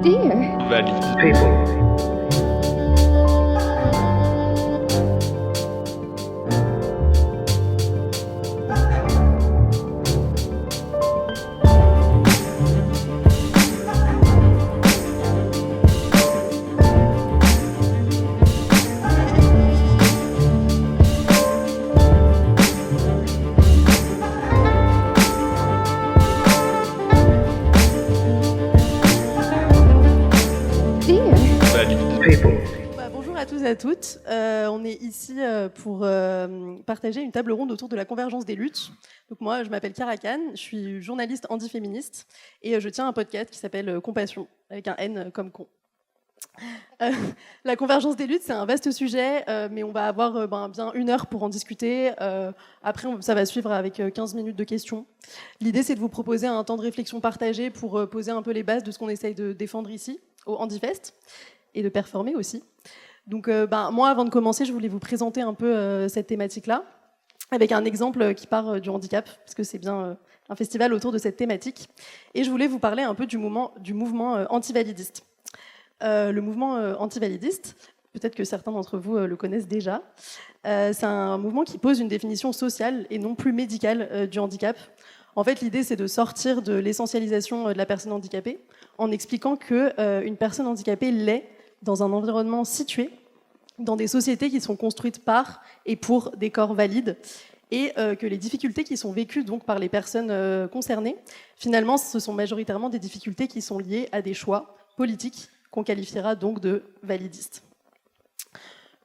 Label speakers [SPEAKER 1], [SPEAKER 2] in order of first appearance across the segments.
[SPEAKER 1] dear.
[SPEAKER 2] Valide. People.
[SPEAKER 3] Bonjour à tous et à toutes. On est ici pour partager une table ronde autour de la convergence des luttes. Donc moi, je m'appelle Chiara Khan, je suis journaliste anti-féministe et je tiens un podcast qui s'appelle Compassion, avec un N comme con. La convergence des luttes, c'est un vaste sujet, mais on va avoir bien 1 heure pour en discuter. Après, ça va suivre avec 15 minutes de questions. L'idée, c'est de vous proposer un temps de réflexion partagé pour poser un peu les bases de ce qu'on essaye de défendre ici, au Handifest, et de performer aussi. Donc, moi, avant de commencer, je voulais vous présenter un peu cette thématique-là, avec un exemple qui part du handicap, parce que c'est bien un festival autour de cette thématique. Et je voulais vous parler un peu du mouvement antivalidiste. Le mouvement antivalidiste, peut-être que certains d'entre vous le connaissent déjà, c'est un mouvement qui pose une définition sociale et non plus médicale du handicap. En fait, l'idée, c'est de sortir de l'essentialisation de la personne handicapée en expliquant qu'une personne handicapée l'est dans un environnement situé, dans des sociétés qui sont construites par et pour des corps valides, et que les difficultés qui sont vécues donc par les personnes concernées, finalement, ce sont majoritairement des difficultés qui sont liées à des choix politiques qu'on qualifiera donc de validistes.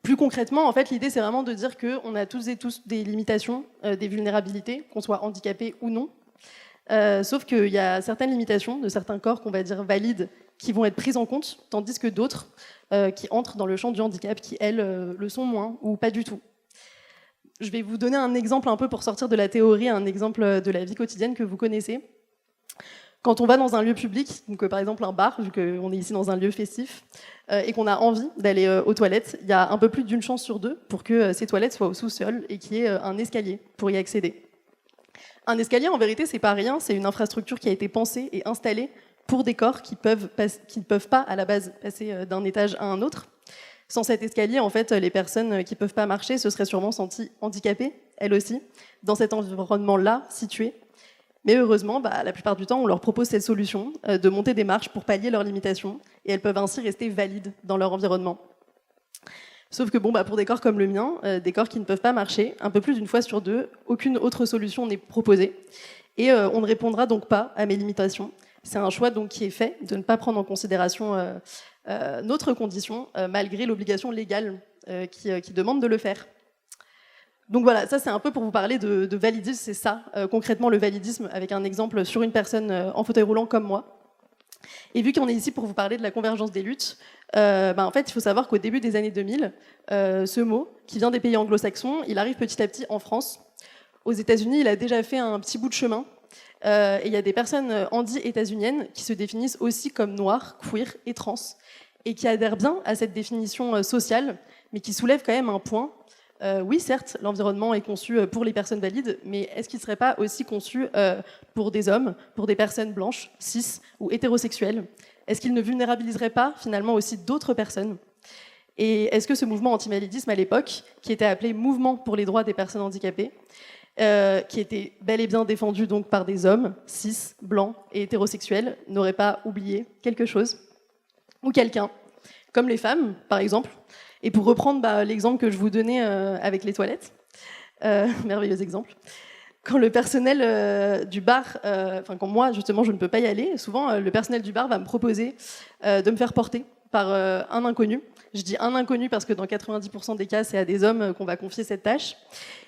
[SPEAKER 3] Plus concrètement, en fait, l'idée, c'est vraiment de dire qu'on a tous et tous des limitations, des vulnérabilités, qu'on soit handicapé ou non. Sauf qu'il y a certaines limitations de certains corps qu'on va dire valides qui vont être prises en compte, tandis que d'autres qui entrent dans le champ du handicap, qui, elles, le sont moins ou pas du tout. Je vais vous donner un exemple un peu pour sortir de la théorie, un exemple de la vie quotidienne que vous connaissez. Quand on va dans un lieu public, donc par exemple un bar, vu qu'on est ici dans un lieu festif, et qu'on a envie d'aller aux toilettes, il y a un peu plus d'une chance sur 2 pour que ces toilettes soient au sous-sol et qu'il y ait un escalier pour y accéder. Un escalier, en vérité, c'est pas rien, c'est une infrastructure qui a été pensée et installée pour des corps qui ne peuvent pas, à la base, passer d'un étage à un autre. Sans cet escalier, en fait, les personnes qui ne peuvent pas marcher se seraient sûrement senties handicapées, elles aussi, dans cet environnement-là, situé. Mais heureusement, la plupart du temps, on leur propose cette solution de monter des marches pour pallier leurs limitations, et elles peuvent ainsi rester valides dans leur environnement. Sauf que pour des corps comme le mien, des corps qui ne peuvent pas marcher, un peu plus d'une fois sur 2, aucune autre solution n'est proposée. Et on ne répondra donc pas à mes limitations. C'est un choix donc qui est fait de ne pas prendre en considération notre condition, malgré l'obligation légale qui demande de le faire. Donc voilà, ça c'est un peu pour vous parler de validisme, c'est ça, concrètement le validisme, avec un exemple sur une personne en fauteuil roulant comme moi. Et vu qu'on est ici pour vous parler de la convergence des luttes, en fait il faut savoir qu'au début des années 2000, ce mot, qui vient des pays anglo-saxons, il arrive petit à petit en France. Aux États-Unis, il a déjà fait un petit bout de chemin, et il y a des personnes handi-états-uniennes qui se définissent aussi comme noires, queer et trans, et qui adhèrent bien à cette définition sociale, mais qui soulèvent quand même un point. Oui, certes, l'environnement est conçu pour les personnes valides, mais est-ce qu'il ne serait pas aussi conçu pour des hommes, pour des personnes blanches, cis ou hétérosexuelles? Est-ce qu'il ne vulnérabiliserait pas finalement aussi d'autres personnes? Et est-ce que ce mouvement antivalidisme à l'époque, qui était appelé Mouvement pour les droits des personnes handicapées, qui était bel et bien défendu donc par des hommes cis, blancs et hétérosexuels, n'aurait pas oublié quelque chose ou quelqu'un, comme les femmes par exemple? Et pour reprendre l'exemple que je vous donnais avec les toilettes, merveilleux exemple, quand le personnel du bar, quand moi justement je ne peux pas y aller, souvent le personnel du bar va me proposer de me faire porter par un inconnu. Je dis un inconnu parce que dans 90% des cas, c'est à des hommes qu'on va confier cette tâche.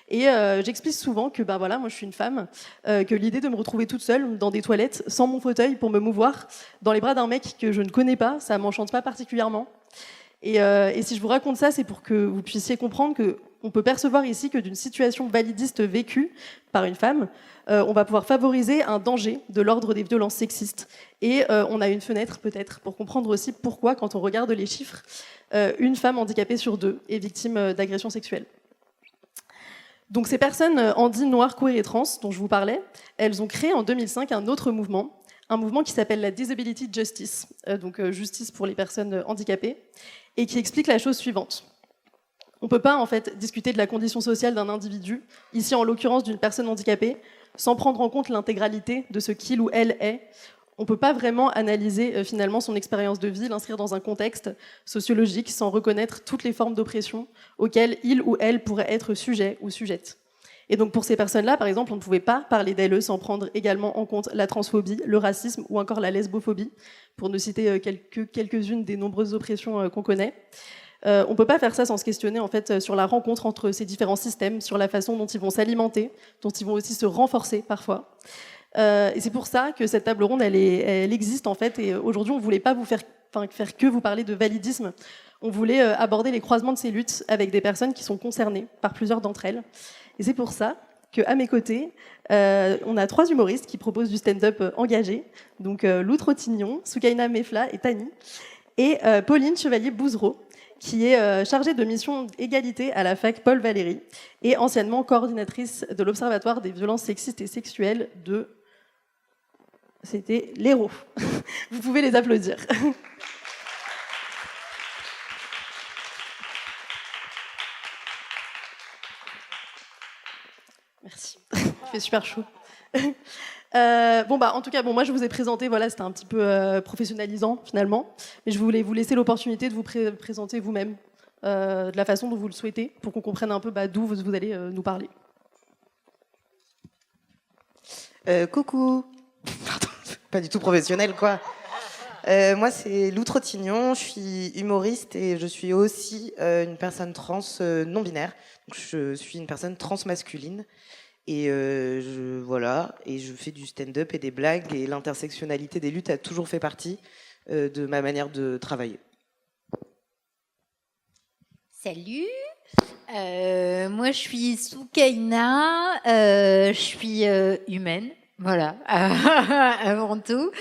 [SPEAKER 3] Et j'explique souvent que moi je suis une femme, que l'idée de me retrouver toute seule dans des toilettes, sans mon fauteuil pour me mouvoir, dans les bras d'un mec que je ne connais pas, ça m'enchante pas particulièrement. Et si je vous raconte ça, c'est pour que vous puissiez comprendre qu'on peut percevoir ici que d'une situation validiste vécue par une femme, on va pouvoir favoriser un danger de l'ordre des violences sexistes. Et on a une fenêtre peut-être pour comprendre aussi pourquoi, quand on regarde les chiffres, une femme handicapée sur 2 est victime d'agressions sexuelles. Donc ces personnes handi, noires, queer et trans dont je vous parlais, elles ont créé en 2005 un autre mouvement un mouvement qui s'appelle la Disability Justice, donc justice pour les personnes handicapées, et qui explique la chose suivante. On ne peut pas en fait discuter de la condition sociale d'un individu, ici en l'occurrence d'une personne handicapée, sans prendre en compte l'intégralité de ce qu'il ou elle est. On ne peut pas vraiment analyser finalement son expérience de vie, l'inscrire dans un contexte sociologique sans reconnaître toutes les formes d'oppression auxquelles il ou elle pourrait être sujet ou sujette. Et donc pour ces personnes-là, par exemple, on ne pouvait pas parler d'LE sans prendre également en compte la transphobie, le racisme ou encore la lesbophobie, pour ne citer quelques-unes des nombreuses oppressions qu'on connaît. On ne peut pas faire ça sans se questionner en fait, sur la rencontre entre ces différents systèmes, sur la façon dont ils vont s'alimenter, dont ils vont aussi se renforcer parfois. Et c'est pour ça que cette table ronde, elle existe en fait. Et aujourd'hui, on ne voulait pas faire que vous parler de validisme. On voulait aborder les croisements de ces luttes avec des personnes qui sont concernées par plusieurs d'entre elles. Et c'est pour ça qu'à mes côtés, on a 3 humoristes qui proposent du stand-up engagé. Donc Lou Trottignon, Soukaina Mefla et Tani. Et Pauline Chevalier-Bouzereau, qui est chargée de mission égalité à la fac Paul Valéry et anciennement coordinatrice de l'Observatoire des violences sexistes et sexuelles de... C'était l'Hérault. Vous pouvez les applaudir. Merci. Il fait super chaud. En tout cas, moi je vous ai présenté, voilà, c'était un petit peu professionnalisant finalement, mais je voulais vous laisser l'opportunité de vous présenter vous-même de la façon dont vous le souhaitez, pour qu'on comprenne un peu d'où vous allez nous parler.
[SPEAKER 1] Coucou. Pardon, pas du tout professionnel quoi. Moi c'est Lou Trottignon, je suis humoriste et je suis aussi une personne trans non binaire. Donc, je suis une personne transmasculine. Et voilà, et je fais du stand-up et des blagues, et l'intersectionnalité des luttes a toujours fait partie de ma manière de travailler.
[SPEAKER 2] Salut, moi je suis Soukaina, je suis humaine, voilà, avant tout.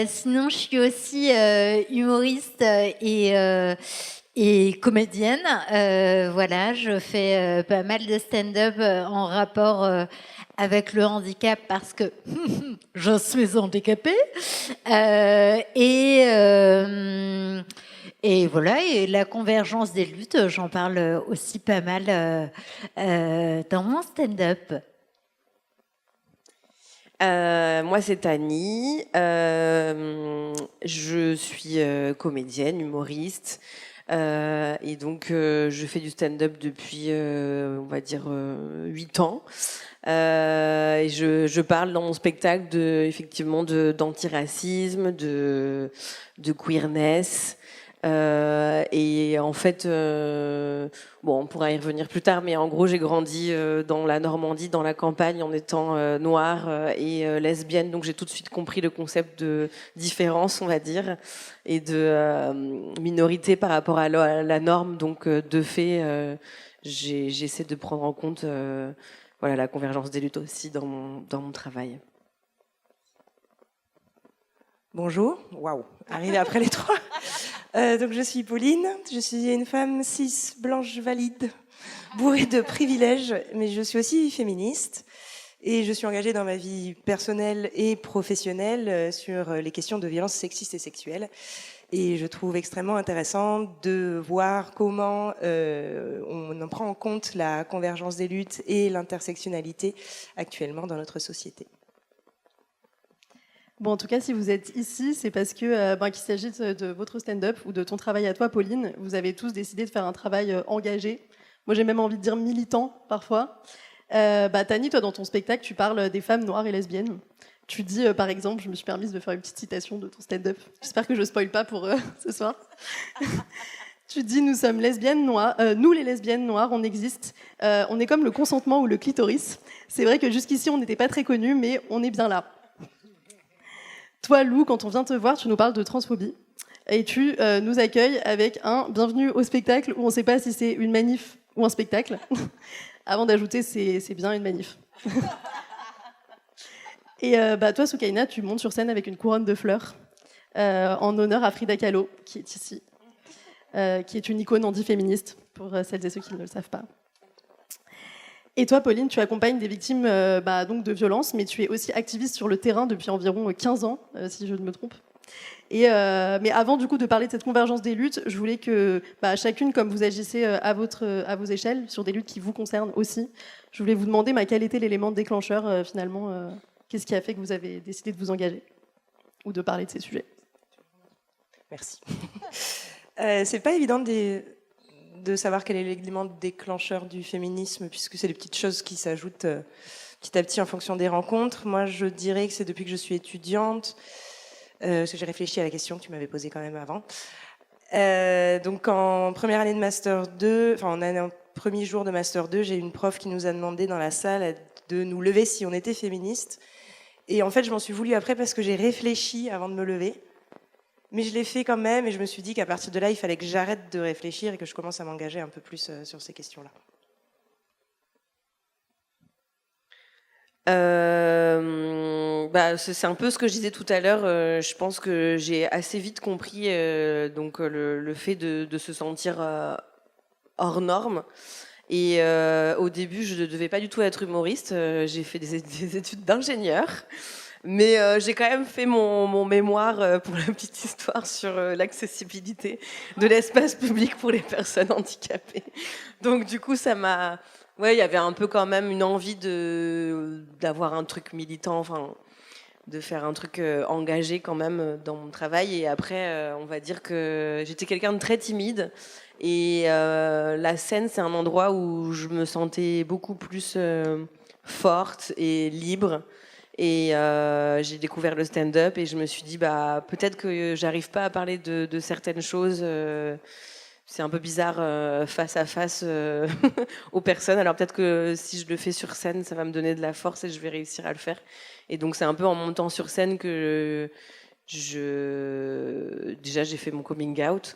[SPEAKER 2] Sinon je suis aussi humoriste et comédienne. Voilà, je fais pas mal de stand-up en rapport avec le handicap parce que je suis handicapée. Et voilà, et la convergence des luttes, j'en parle aussi pas mal dans mon stand-up.
[SPEAKER 4] Moi, c'est Tani. Je suis comédienne, humoriste. Et donc, je fais du stand-up depuis, on va dire, 8 ans. Et je parle dans mon spectacle effectivement d'antiracisme, de queerness. Et en fait, on pourra y revenir plus tard, mais en gros, j'ai grandi dans la Normandie, dans la campagne, en étant noire et lesbienne. Donc, j'ai tout de suite compris le concept de différence, on va dire, et de minorité par rapport à la norme. Donc, de fait, j'essaie de prendre en compte la convergence des luttes aussi dans mon travail.
[SPEAKER 5] Bonjour, waouh, arrivé après les 3. Donc je suis Pauline, je suis une femme cis, blanche, valide, bourrée de privilèges, mais je suis aussi féministe et je suis engagée dans ma vie personnelle et professionnelle sur les questions de violences sexistes et sexuelles. Et je trouve extrêmement intéressant de voir comment on en prend en compte la convergence des luttes et l'intersectionnalité actuellement dans notre société.
[SPEAKER 3] Bon, en tout cas, si vous êtes ici, c'est parce que, qu'il s'agit de votre stand-up ou de ton travail à toi, Pauline. Vous avez tous décidé de faire un travail engagé. Moi, j'ai même envie de dire militant, parfois. Tani, toi, dans ton spectacle, tu parles des femmes noires et lesbiennes. Tu dis, par exemple, je me suis permise de faire une petite citation de ton stand-up. J'espère que je ne spoil pas pour ce soir. Tu dis, nous sommes lesbiennes noires, nous les lesbiennes noires, on existe. On est comme le consentement ou le clitoris. C'est vrai que jusqu'ici, on n'était pas très connus, mais on est bien là. Toi, Lou, quand on vient te voir, tu nous parles de transphobie et tu nous accueilles avec un bienvenue au spectacle où on ne sait pas si c'est une manif ou un spectacle. Avant d'ajouter, c'est bien une manif. Et toi, Soukaina, tu montes sur scène avec une couronne de fleurs en honneur à Frida Kahlo, qui est ici, qui est une icône anti-féministe, pour celles et ceux qui ne le savent pas. Et toi, Pauline, tu accompagnes des victimes donc de violences, mais tu es aussi activiste sur le terrain depuis environ 15 ans, si je ne me trompe. Mais avant du coup de parler de cette convergence des luttes, je voulais que chacune, comme vous agissez à vos échelles, sur des luttes qui vous concernent aussi, je voulais vous demander quel était l'élément déclencheur finalement, qu'est-ce qui a fait que vous avez décidé de vous engager ou de parler de ces sujets.
[SPEAKER 5] Merci. C'est pas évident de savoir quel est l'élément déclencheur du féminisme, puisque c'est des petites choses qui s'ajoutent petit à petit en fonction des rencontres. Moi, je dirais que c'est depuis que je suis étudiante, parce que j'ai réfléchi à la question que tu m'avais posée quand même avant. Donc en première année de Master 2, en premier jour de Master 2, j'ai une prof qui nous a demandé dans la salle de nous lever si on était féministe. Et en fait, je m'en suis voulu après parce que j'ai réfléchi avant de me lever. Mais je l'ai fait quand même et je me suis dit qu'à partir de là, il fallait que j'arrête de réfléchir et que je commence à m'engager un peu plus sur ces questions-là.
[SPEAKER 4] C'est un peu ce que je disais tout à l'heure. Je pense que j'ai assez vite compris le fait de se sentir hors norme. Et au début, je ne devais pas du tout être humoriste. J'ai fait des études d'ingénieur. Mais j'ai quand même fait mon mémoire pour la petite histoire sur l'accessibilité de l'espace public pour les personnes handicapées. Donc du coup, ça m'a... Ouais, il y avait un peu quand même une envie d'avoir un truc militant, de faire un truc engagé quand même dans mon travail. Et après, on va dire que j'étais quelqu'un de très timide. Et la scène, c'est un endroit où je me sentais beaucoup plus forte et libre. Et j'ai découvert le stand-up et je me suis dit peut-être que j'arrive pas à parler de certaines choses. C'est un peu bizarre face à face aux personnes. Alors peut-être que si je le fais sur scène, ça va me donner de la force et je vais réussir à le faire. Et donc c'est un peu en montant sur scène que déjà j'ai fait mon coming out.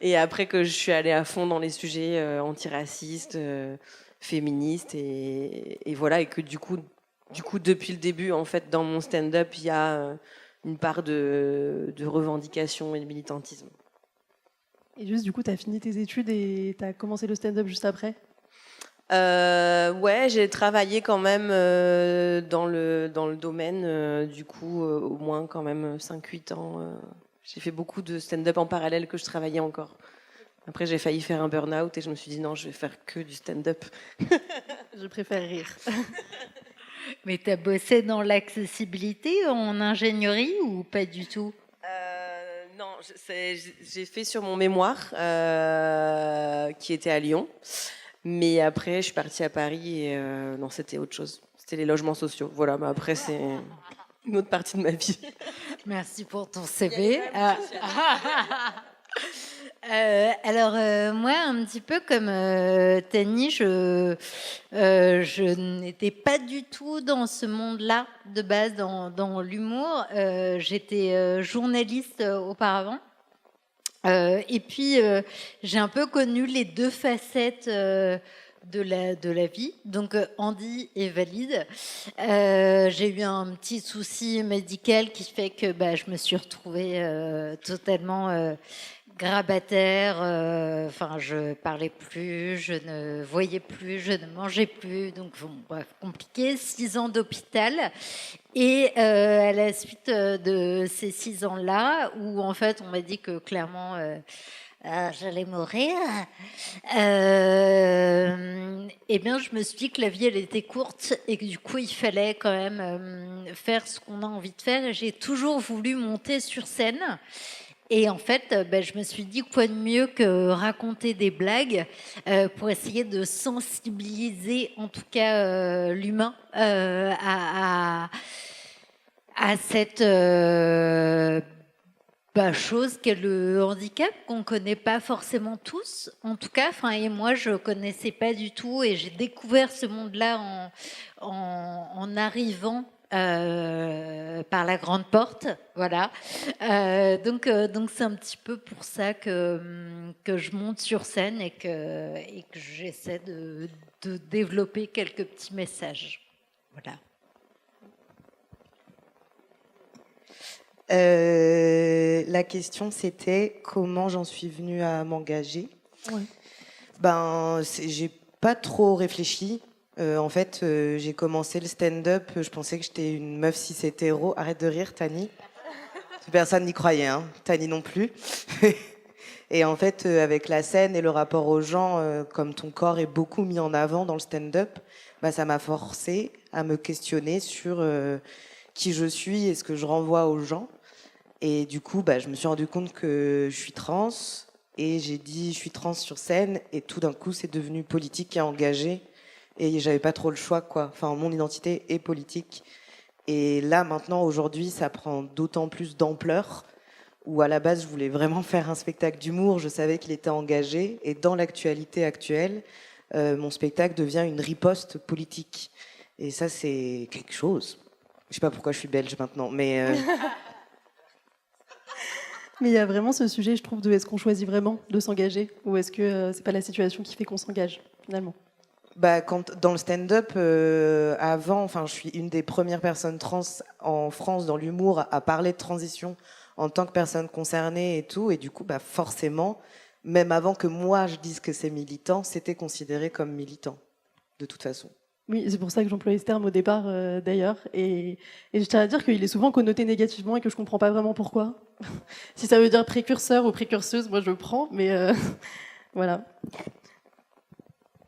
[SPEAKER 4] Et après que je suis allée à fond dans les sujets antiracistes, féministes et voilà, et que du coup, depuis le début, en fait, dans mon stand-up, il y a une part de revendication et de militantisme.
[SPEAKER 3] Et juste, du coup, tu as fini tes études et tu as commencé le stand-up juste après ?
[SPEAKER 4] Ouais, j'ai travaillé quand même dans le domaine, du coup, au moins quand même 5-8 ans. J'ai fait beaucoup de stand-up en parallèle que je travaillais encore. Après, j'ai failli faire un burn-out et je me suis dit non, je vais faire que du stand-up.
[SPEAKER 3] Je préfère rire.
[SPEAKER 2] Mais tu as bossé dans l'accessibilité en ingénierie ou pas du tout ?
[SPEAKER 4] Non, j'ai fait sur mon mémoire qui était à Lyon. Mais après, je suis partie à Paris et non, c'était autre chose. C'était les logements sociaux. Voilà, mais après, c'est une autre partie de ma vie.
[SPEAKER 2] Merci pour ton CV. Moi, un petit peu comme Tani, je n'étais pas du tout dans ce monde-là de base, dans l'humour. J'étais journaliste auparavant. Et puis, j'ai un peu connu les deux facettes de la vie. Donc, Andy est valide. J'ai eu un petit souci médical qui fait que je me suis retrouvée totalement grabataire. Je parlais plus, je ne voyais plus, je ne mangeais plus. Donc, bon, bref, compliqué. 6 ans d'hôpital. Et à la suite de ces 6 ans-là, où en fait on m'a dit que clairement j'allais mourir, eh bien je me suis dit que la vie elle était courte et que du coup il fallait quand même faire ce qu'on a envie de faire. Et j'ai toujours voulu monter sur scène. Et en fait, je me suis dit quoi de mieux que raconter des blagues pour essayer de sensibiliser en tout cas l'humain à cette chose qu'est le handicap qu'on connaît pas forcément tous, en tout cas. Et moi, je connaissais pas du tout et j'ai découvert ce monde-là en arrivant par la grande porte, voilà. Donc c'est un petit peu pour ça que je monte sur scène et que j'essaie de développer quelques petits messages, voilà.
[SPEAKER 1] La question c'était comment j'en suis venue à m'engager.
[SPEAKER 3] Ouais.
[SPEAKER 1] J'ai pas trop réfléchi. En fait, j'ai commencé le stand-up, je pensais que j'étais une meuf cis hétéro. Arrête de rire, Tani. Personne n'y croyait, hein. Tani non plus. Et en fait, avec la scène et le rapport aux gens, comme ton corps est beaucoup mis en avant dans le stand-up, bah, ça m'a forcé à me questionner sur qui je suis et ce que je renvoie aux gens. Et du coup, bah, je me suis rendu compte que je suis trans. Et j'ai dit, je suis trans sur scène. Et tout d'un coup, c'est devenu politique et engagé. Et j'avais pas trop le choix, quoi. Enfin, mon identité est politique. Et là, maintenant, aujourd'hui, ça prend d'autant plus d'ampleur. Où à la base, je voulais vraiment faire un spectacle d'humour. Je savais qu'il était engagé. Et dans l'actualité actuelle, mon spectacle devient une riposte politique. Et ça, c'est quelque chose. Je sais pas pourquoi je suis belge maintenant, mais...
[SPEAKER 3] Mais il y a vraiment ce sujet, je trouve, de est-ce qu'on choisit vraiment de s'engager ou est-ce que c'est pas la situation qui fait qu'on s'engage, finalement?
[SPEAKER 1] Bah, dans le stand-up, avant, enfin, je suis une des premières personnes trans en France dans l'humour à parler de transition en tant que personne concernée et tout. Et du coup, bah, forcément, même avant que moi je dise que c'est militant, c'était considéré comme militant, de toute façon.
[SPEAKER 3] Oui, c'est pour ça que j'employais ce terme au départ, d'ailleurs. Et je tiens à dire qu'il est souvent connoté négativement et que je comprends pas vraiment pourquoi. Si ça veut dire précurseur ou précurseuse, moi je prends, mais voilà.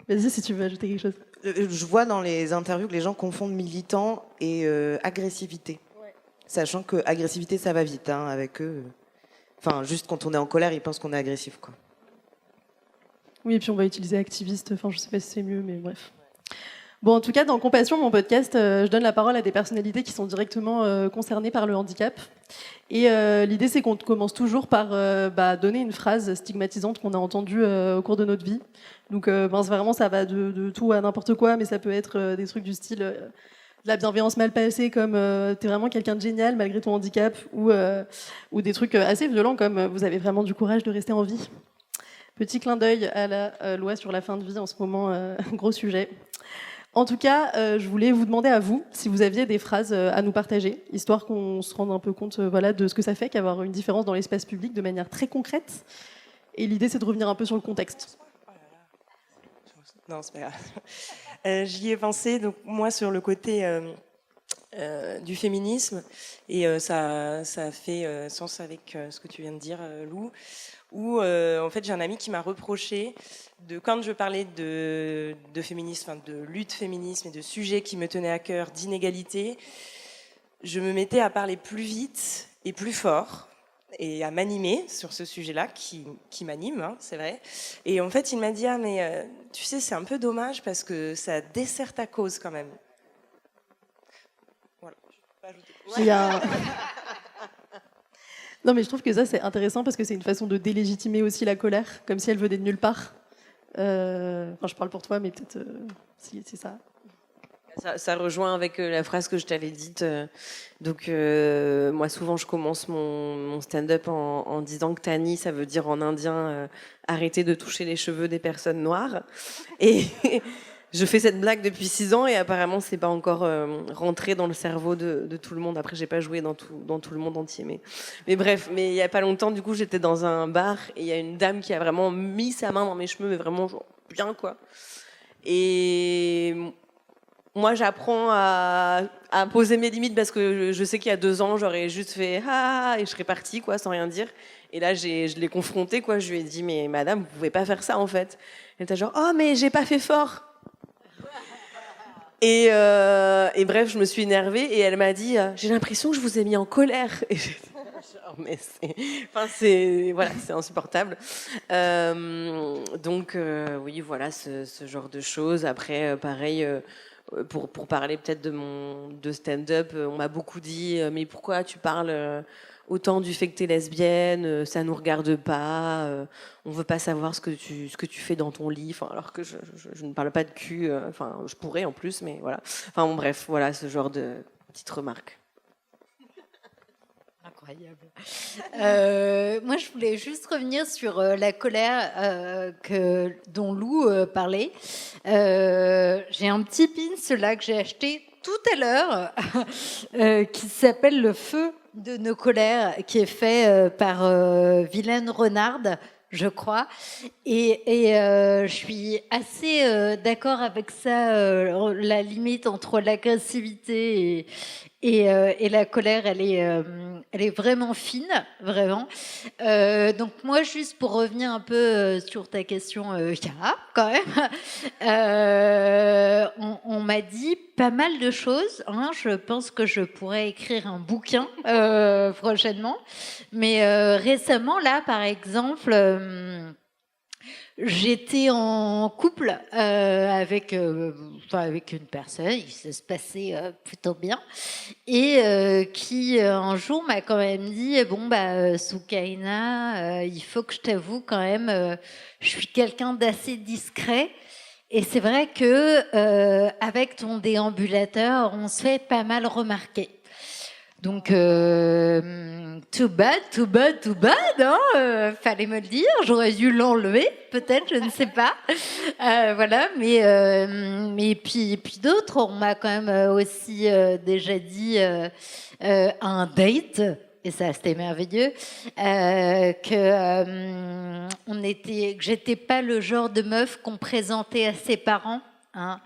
[SPEAKER 3] Vas-y si tu veux ajouter quelque chose.
[SPEAKER 1] Je vois dans les interviews que les gens confondent militant et agressivité. Ouais. Sachant que agressivité, ça va vite, hein, avec eux. Enfin, juste quand on est en colère, ils pensent qu'on est agressif, quoi.
[SPEAKER 3] Oui, et puis on va utiliser activiste, enfin je sais pas si c'est mieux, mais bref. Bon, en tout cas, dans Compassion, mon podcast, je donne la parole à des personnalités qui sont directement concernées par le handicap. Et l'idée, c'est qu'on commence toujours par donner une phrase stigmatisante qu'on a entendue au cours de notre vie. Donc, vraiment, ça va de tout à n'importe quoi, mais ça peut être des trucs du style de la bienveillance mal passée, comme t'es vraiment quelqu'un de génial malgré ton handicap, ou des trucs assez violents comme vous avez vraiment du courage de rester en vie. Petit clin d'œil à la loi sur la fin de vie en ce moment, gros sujet. En tout cas, je voulais vous demander à vous si vous aviez des phrases à nous partager, histoire qu'on se rende un peu compte de ce que ça fait qu'avoir une différence dans l'espace public de manière très concrète. Et l'idée, c'est de revenir un peu sur le contexte.
[SPEAKER 5] Non, c'est pas grave. J'y ai pensé, donc moi, sur le côté du féminisme, et ça fait sens avec ce que tu viens de dire, Lou, où en fait j'ai un ami qui m'a reproché quand je parlais de féminisme, enfin, de lutte féminisme et de sujets qui me tenaient à cœur, d'inégalité, je me mettais à parler plus vite et plus fort et à m'animer sur ce sujet-là qui m'anime, hein, c'est vrai. Et en fait il m'a dit mais tu sais, c'est un peu dommage parce que ça dessert ta cause quand même. Voilà, je peux pas ajouter.
[SPEAKER 3] Non, mais je trouve que ça, c'est intéressant parce que c'est une façon de délégitimer aussi la colère, comme si elle venait de nulle part. Enfin, je parle pour toi, mais peut-être si c'est ça.
[SPEAKER 4] Ça rejoint avec la phrase que je t'avais dite. Donc, moi, souvent, je commence mon stand-up en disant que Tani, ça veut dire en indien arrêter de toucher les cheveux des personnes noires. Et je fais cette blague depuis 6 ans et apparemment, c'est pas encore rentré dans le cerveau de tout le monde. Après, j'ai pas joué dans tout le monde entier. Mais bref, mais il y a pas longtemps, du coup, j'étais dans un bar et il y a une dame qui a vraiment mis sa main dans mes cheveux, mais vraiment, genre, bien, quoi. Et moi, j'apprends à poser mes limites parce que je sais qu'il y a 2 ans, j'aurais juste fait ah et je serais partie, quoi, sans rien dire. Et là, je l'ai confrontée, quoi. Je lui ai dit, mais madame, vous pouvez pas faire ça, en fait. Elle était genre, oh, mais j'ai pas fait fort. Et bref, je me suis énervée et elle m'a dit, j'ai l'impression que je vous ai mis en colère. Et j'ai dit, genre, mais c'est insupportable. Donc, oui, voilà, ce genre de choses. Après, pareil. Pour parler peut-être de stand-up, on m'a beaucoup dit mais pourquoi tu parles autant du fait que tu es lesbienne, ça nous regarde pas, on veut pas savoir ce que tu fais dans ton lit, enfin, alors que je ne parle pas de cul, enfin je pourrais en plus, mais voilà. Enfin bon, bref, voilà ce genre de petites remarques.
[SPEAKER 2] Incroyable. Moi, je voulais juste revenir sur la colère dont Lou parlait. J'ai un petit pins là que j'ai acheté tout à l'heure qui s'appelle Le feu de nos colères, qui est fait par Vilaine Renard. je crois. Et je suis assez d'accord avec ça. La limite entre l'agressivité et la colère, elle est vraiment fine, vraiment. Donc moi, juste pour revenir un peu sur ta question, Chiara, quand même, on m'a dit pas mal de choses. Hein. Je pense que je pourrais écrire un bouquin prochainement. Mais récemment, là, par exemple, j'étais en couple avec une personne, il se passait plutôt bien, et qui un jour m'a quand même dit bon bah Soukaina, il faut que je t'avoue quand même, je suis quelqu'un d'assez discret. Et c'est vrai que avec ton déambulateur, on se fait pas mal remarquer. Donc, too bad, hein, fallait me le dire. J'aurais dû l'enlever, peut-être, je ne sais pas. Voilà, mais puis d'autres, on m'a quand même aussi déjà dit un date. Et ça, c'était merveilleux, que j'étais pas le genre de meuf qu'on présentait à ses parents. Hein.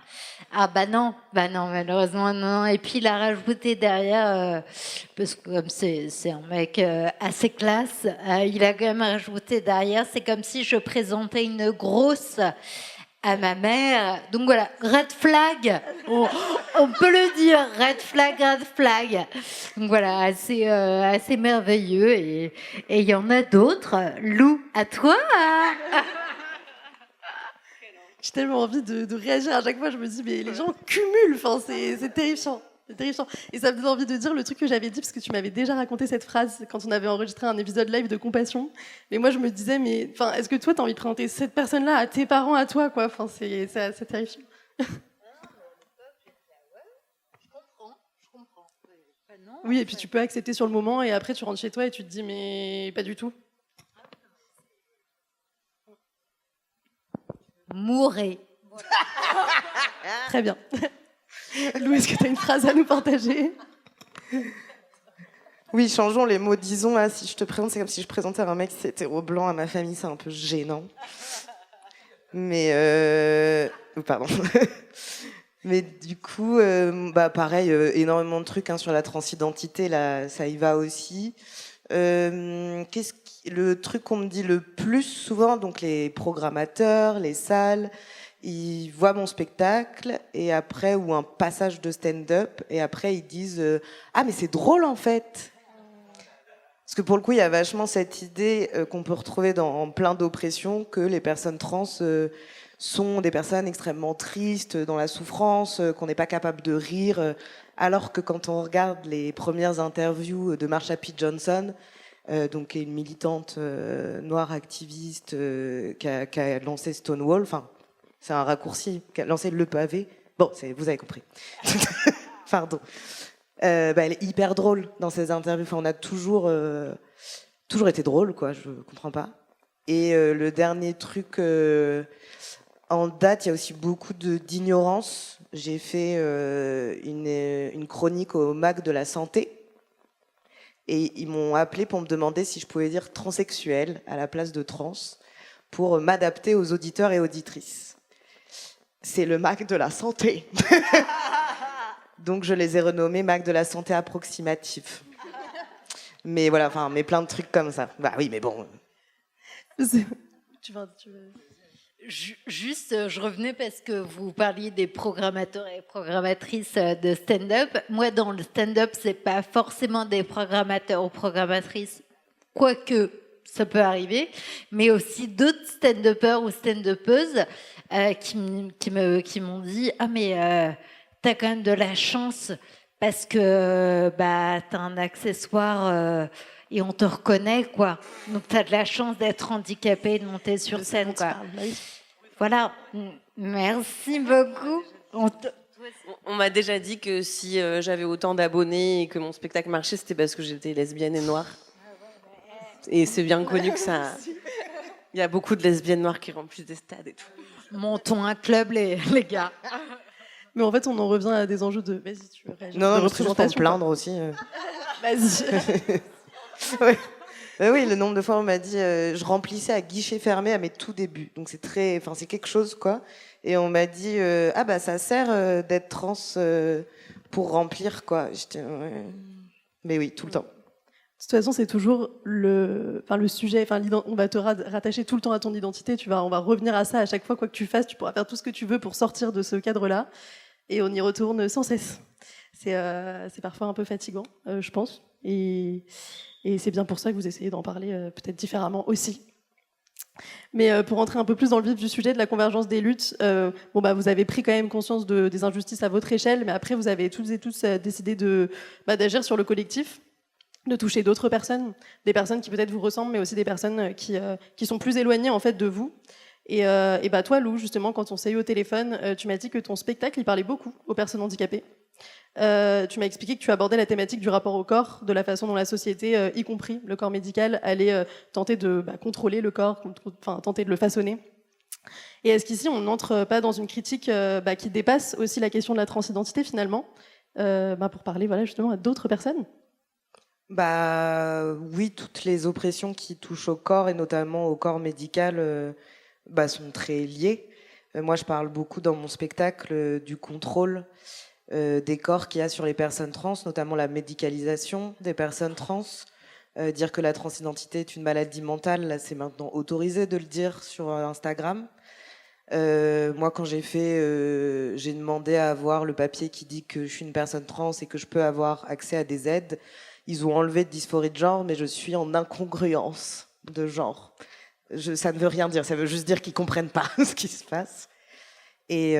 [SPEAKER 2] Ah bah non, malheureusement non. Et puis il a rajouté derrière, parce que comme c'est un mec assez classe, il a quand même rajouté derrière, c'est comme si je présentais une grosse à ma mère. Donc voilà, red flag, on peut le dire, red flag. Donc voilà, assez merveilleux. Et il y en a d'autres. Lou, à toi.
[SPEAKER 3] J'ai tellement envie de réagir à chaque fois. Je me dis, mais les gens cumulent. Enfin, c'est terrifiant. C'est terrifiant. Et ça me donne envie de dire le truc que j'avais dit, parce que tu m'avais déjà raconté cette phrase quand on avait enregistré un épisode live de Compassion. Mais moi, je me disais, mais enfin, est-ce que toi, t'as envie de présenter cette personne-là à tes parents, à toi, quoi? Enfin, c'est terrifiant.
[SPEAKER 2] Je comprends.
[SPEAKER 3] Oui, et puis tu peux accepter sur le moment, et après, tu rentres chez toi et tu te dis, mais pas du tout.
[SPEAKER 2] Mourrez.
[SPEAKER 3] Voilà. Très bien. Lou, est-ce que tu as une phrase à nous partager?
[SPEAKER 1] Oui, changeons les mots. Disons, là, si je te présente, c'est comme si je présentais un mec hétéro blanc à ma famille, c'est un peu gênant. Mais, pardon. Mais du coup, pareil, énormément de trucs hein, sur la transidentité, là, ça y va aussi. Le truc qu'on me dit le plus souvent, donc les programmateurs, les salles, ils voient mon spectacle et après ou un passage de stand-up et après ils disent ah mais c'est drôle en fait. Parce que pour le coup il y a vachement cette idée qu'on peut retrouver dans plein d'oppressions que les personnes trans sont des personnes extrêmement tristes, dans la souffrance, qu'on n'est pas capable de rire, alors que quand on regarde les premières interviews de Marsha P. Johnson, donc qui est une militante noire activiste qui a lancé Stonewall, enfin c'est un raccourci, qui a lancé le pavé. Bon, vous avez compris. Pardon. Elle est hyper drôle dans ses interviews. Enfin, on a toujours été drôle, quoi. Je comprends pas. Et le dernier truc en date, il y a aussi beaucoup d'ignorance. J'ai fait une chronique au MAC de la santé. Et ils m'ont appelé pour me demander si je pouvais dire transsexuel à la place de trans pour m'adapter aux auditeurs et auditrices. C'est le MAC de la santé. Donc je les ai renommés MAC de la santé approximative. Mais voilà, enfin, mais plein de trucs comme ça. Bah oui, mais bon.
[SPEAKER 3] Tu veux...
[SPEAKER 2] Juste, je revenais parce que vous parliez des programmateurs et programmatrices de stand-up. Moi, dans le stand-up, c'est pas forcément des programmateurs ou programmatrices, quoique ça peut arriver, mais aussi d'autres stand-uppers ou stand-uppeuses qui m'ont dit « Ah, mais t'as quand même de la chance parce que t'as un accessoire... et on te reconnaît, quoi. Donc, tu as de la chance d'être handicapé et de monter sur scène, quoi. Voilà. Merci beaucoup.
[SPEAKER 4] On m'a déjà dit que si j'avais autant d'abonnés et que mon spectacle marchait, c'était parce que j'étais lesbienne et noire. Et c'est bien connu que ça... Il y a beaucoup de lesbiennes noires qui remplissent des stades et tout.
[SPEAKER 2] Montons un club, les gars.
[SPEAKER 3] Mais en fait, on en revient à des enjeux de... Vas-y, tu veux réagir?
[SPEAKER 1] Non, je suis juste pour me plaindre aussi.
[SPEAKER 3] Vas-y.
[SPEAKER 1] Ouais. Oui, le nombre de fois on m'a dit, je remplissais à guichet fermé à mes tout débuts. Donc c'est quelque chose quoi. Et on m'a dit, ah bah ça sert d'être trans pour remplir quoi. J'étais, ouais. Mais oui, tout le temps.
[SPEAKER 3] De toute façon, c'est toujours le sujet. Enfin, on va te rattacher tout le temps à ton identité. On va revenir à ça à chaque fois, quoi que tu fasses. Tu pourras faire tout ce que tu veux pour sortir de ce cadre-là, et on y retourne sans cesse. C'est parfois un peu fatigant, je pense. Et c'est bien pour ça que vous essayez d'en parler peut-être différemment aussi. Mais pour rentrer un peu plus dans le vif du sujet de la convergence des luttes, vous avez pris quand même conscience des injustices à votre échelle, mais après vous avez toutes et tous décidé d'agir sur le collectif, de toucher d'autres personnes, des personnes qui peut-être vous ressemblent, mais aussi des personnes qui sont plus éloignées en fait de vous. Et toi, Lou, justement, quand on s'est eu au téléphone, tu m'as dit que ton spectacle il parlait beaucoup aux personnes handicapées. Tu m'as expliqué que tu abordais la thématique du rapport au corps, de la façon dont la société, y compris le corps médical, allait tenter de contrôler le corps, tenter de le façonner. Et est-ce qu'ici, on n'entre pas dans une critique qui dépasse aussi la question de la transidentité, finalement, pour parler justement à d'autres personnes?
[SPEAKER 1] Oui, toutes les oppressions qui touchent au corps, et notamment au corps médical, sont très liées. Moi, je parle beaucoup dans mon spectacle du contrôle des corps qu'il y a sur les personnes trans, notamment la médicalisation des personnes trans. Dire que la transidentité est une maladie mentale, là, c'est maintenant autorisé de le dire sur Instagram. Moi, quand j'ai demandé à avoir le papier qui dit que je suis une personne trans et que je peux avoir accès à des aides. Ils ont enlevé de dysphorie de genre, mais je suis en incongruence de genre. Ça ne veut rien dire, ça veut juste dire qu'ils comprennent pas ce qui se passe. Et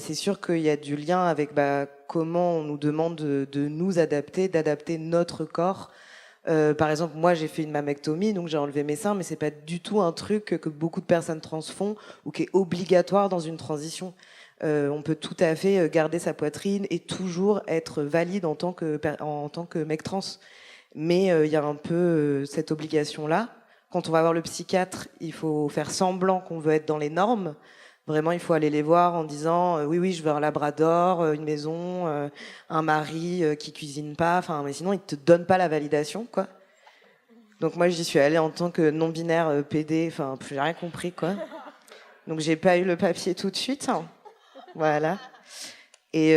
[SPEAKER 1] c'est sûr qu'il y a du lien avec comment on nous demande de nous adapter, d'adapter notre corps. Par exemple, moi j'ai fait une mammectomie, donc j'ai enlevé mes seins, mais c'est pas du tout un truc que beaucoup de personnes trans font ou qui est obligatoire dans une transition. On peut tout à fait garder sa poitrine et toujours être valide en tant que mec trans. Mais il y a un peu cette obligation-là. Quand on va voir le psychiatre, il faut faire semblant qu'on veut être dans les normes. Vraiment, il faut aller les voir en disant oui, je veux un labrador, une maison, un mari qui cuisine pas. Mais sinon, ils te donnent pas la validation, quoi. Donc moi, j'y suis allée en tant que non-binaire PD. J'ai rien compris, quoi. Donc j'ai pas eu le papier tout de suite. Voilà. Et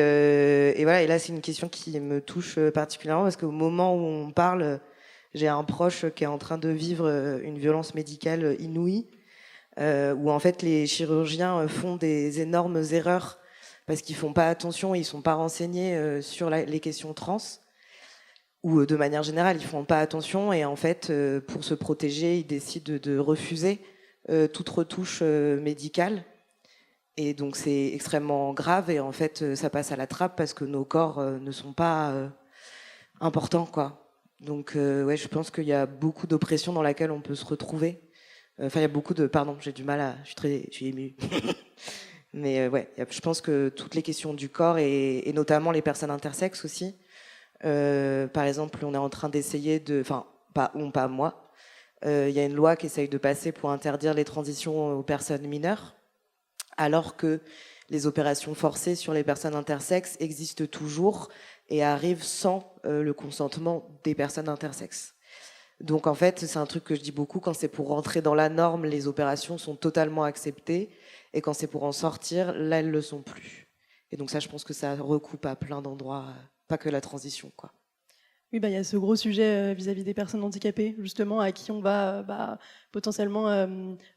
[SPEAKER 1] voilà. Et là, c'est une question qui me touche particulièrement parce qu'au moment où on parle, j'ai un proche qui est en train de vivre une violence médicale inouïe, où en fait les chirurgiens font des énormes erreurs parce qu'ils font pas attention, ils sont pas renseignés sur les questions trans, ou de manière générale, ils font pas attention et en fait, pour se protéger, ils décident de refuser toute retouche médicale. Et donc c'est extrêmement grave et en fait ça passe à la trappe parce que nos corps ne sont pas importants, quoi. Donc je pense qu'il y a beaucoup d'oppression dans laquelle on peut se retrouver. Il y a beaucoup de... Pardon, j'ai du mal à... Je suis émue. Mais je pense que toutes les questions du corps et notamment les personnes intersexes aussi. Par exemple, on est en train d'essayer de... pas moi. Il y a une loi qui essaye de passer pour interdire les transitions aux personnes mineures, alors que les opérations forcées sur les personnes intersexes existent toujours et arrivent sans le consentement des personnes intersexes. Donc en fait, c'est un truc que je dis beaucoup, quand c'est pour rentrer dans la norme, les opérations sont totalement acceptées, et quand c'est pour en sortir, là, elles le sont plus. Et donc ça, je pense que ça recoupe à plein d'endroits, pas que la transition, quoi.
[SPEAKER 3] Oui, il y a ce gros sujet vis-à-vis des personnes handicapées, justement, à qui on va potentiellement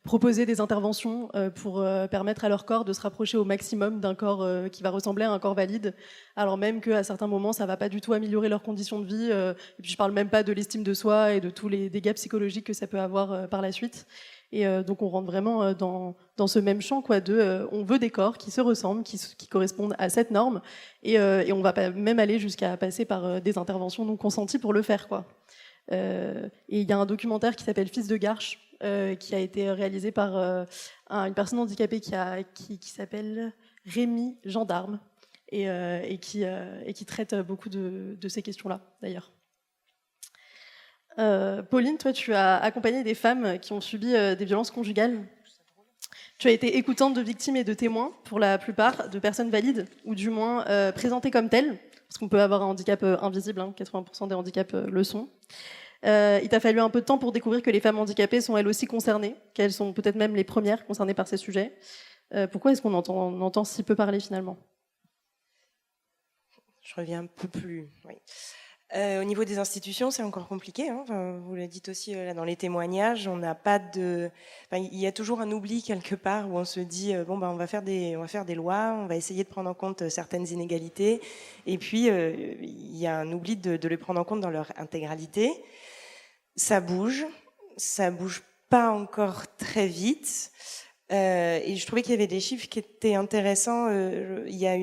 [SPEAKER 3] proposer des interventions pour permettre à leur corps de se rapprocher au maximum d'un corps qui va ressembler à un corps valide, alors même qu'à certains moments, ça ne va pas du tout améliorer leurs conditions de vie. Et puis je ne parle même pas de l'estime de soi et de tous les dégâts psychologiques que ça peut avoir par la suite. Et donc on rentre vraiment dans ce même champ, quoi, on veut des corps qui se ressemblent, qui correspondent à cette norme, et on va même aller jusqu'à passer par des interventions non consenties pour le faire, quoi. Et il y a un documentaire qui s'appelle Fils de Garche, qui a été réalisé par une personne handicapée qui s'appelle Rémi Gendarme, et qui traite beaucoup de ces questions-là, d'ailleurs. Pauline, toi, tu as accompagné des femmes qui ont subi des violences conjugales. Tu as été écoutante de victimes et de témoins, pour la plupart de personnes valides, ou du moins présentées comme telles, parce qu'on peut avoir un handicap invisible, 80% des handicaps le sont. Il t'a fallu un peu de temps pour découvrir que les femmes handicapées sont elles aussi concernées, qu'elles sont peut-être même les premières concernées par ces sujets. Pourquoi est-ce qu'on entend si peu parler finalement ?
[SPEAKER 5] Je reviens un peu plus. Oui. Au niveau des institutions, c'est encore compliqué. Hein. Enfin, vous l'avez dit aussi là, dans les témoignages, on n'a pas de. Enfin, il y a toujours un oubli quelque part où on se dit bon on va faire des lois, on va essayer de prendre en compte certaines inégalités, et puis il y a un oubli de les prendre en compte dans leur intégralité. Ça bouge pas encore très vite, et je trouvais qu'il y avait des chiffres qui étaient intéressants. Il y a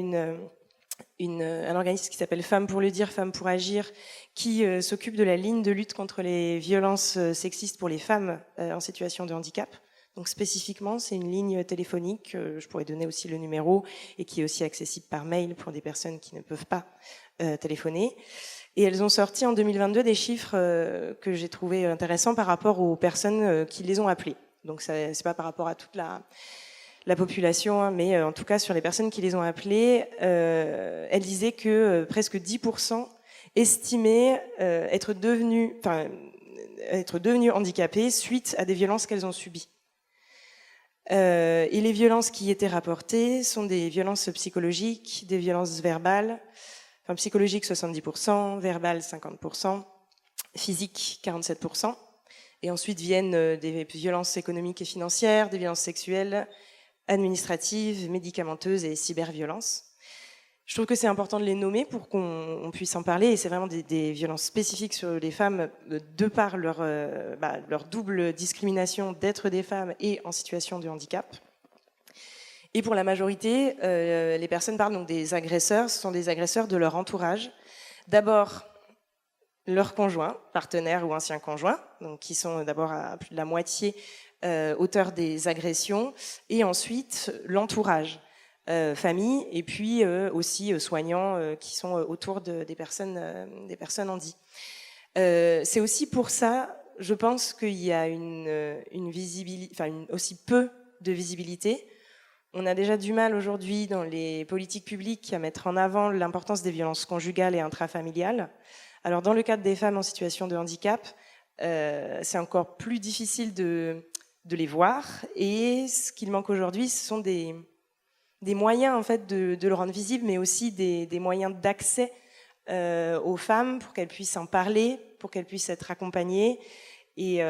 [SPEAKER 5] un organisme qui s'appelle Femmes pour le dire, Femmes pour agir, qui s'occupe de la ligne de lutte contre les violences sexistes pour les femmes en situation de handicap. Donc spécifiquement, c'est une ligne téléphonique, je pourrais donner aussi le numéro, et qui est aussi accessible par mail pour des personnes qui ne peuvent pas téléphoner. Et elles ont sorti en 2022 des chiffres que j'ai trouvé intéressants par rapport aux personnes qui les ont appelées. Donc c'est pas par rapport à toute la population, hein, mais en tout cas sur les personnes qui les ont appelées, elle disait que presque 10% estimaient être devenues handicapées suite à des violences qu'elles ont subies. Et les violences qui étaient rapportées sont des violences psychologiques, des violences verbales, enfin psychologiques 70%, verbales 50%, physiques 47%. Et ensuite viennent des violences économiques et financières, des violences sexuelles, administratives, médicamenteuses et cyberviolences. Je trouve que c'est important de les nommer pour qu'on puisse en parler, et c'est vraiment des violences spécifiques sur les femmes de par leur double discrimination d'être des femmes et en situation de handicap. Et pour la majorité, les personnes parlent donc des agresseurs, ce sont des agresseurs de leur entourage. D'abord, leurs conjoints, partenaires ou anciens conjoints, donc qui sont d'abord à plus de la moitié auteurs des agressions, et ensuite l'entourage, famille, et puis aussi soignants qui sont autour des personnes handies. C'est aussi pour ça, je pense qu'il y a une visibilité, enfin aussi peu de visibilité. On a déjà du mal aujourd'hui dans les politiques publiques à mettre en avant l'importance des violences conjugales et intrafamiliales. Alors dans le cadre des femmes en situation de handicap, c'est encore plus difficile de les voir, et ce qu'il manque aujourd'hui, ce sont des moyens en fait de le rendre visible, mais aussi des moyens d'accès aux femmes pour qu'elles puissent en parler, pour qu'elles puissent être accompagnées, et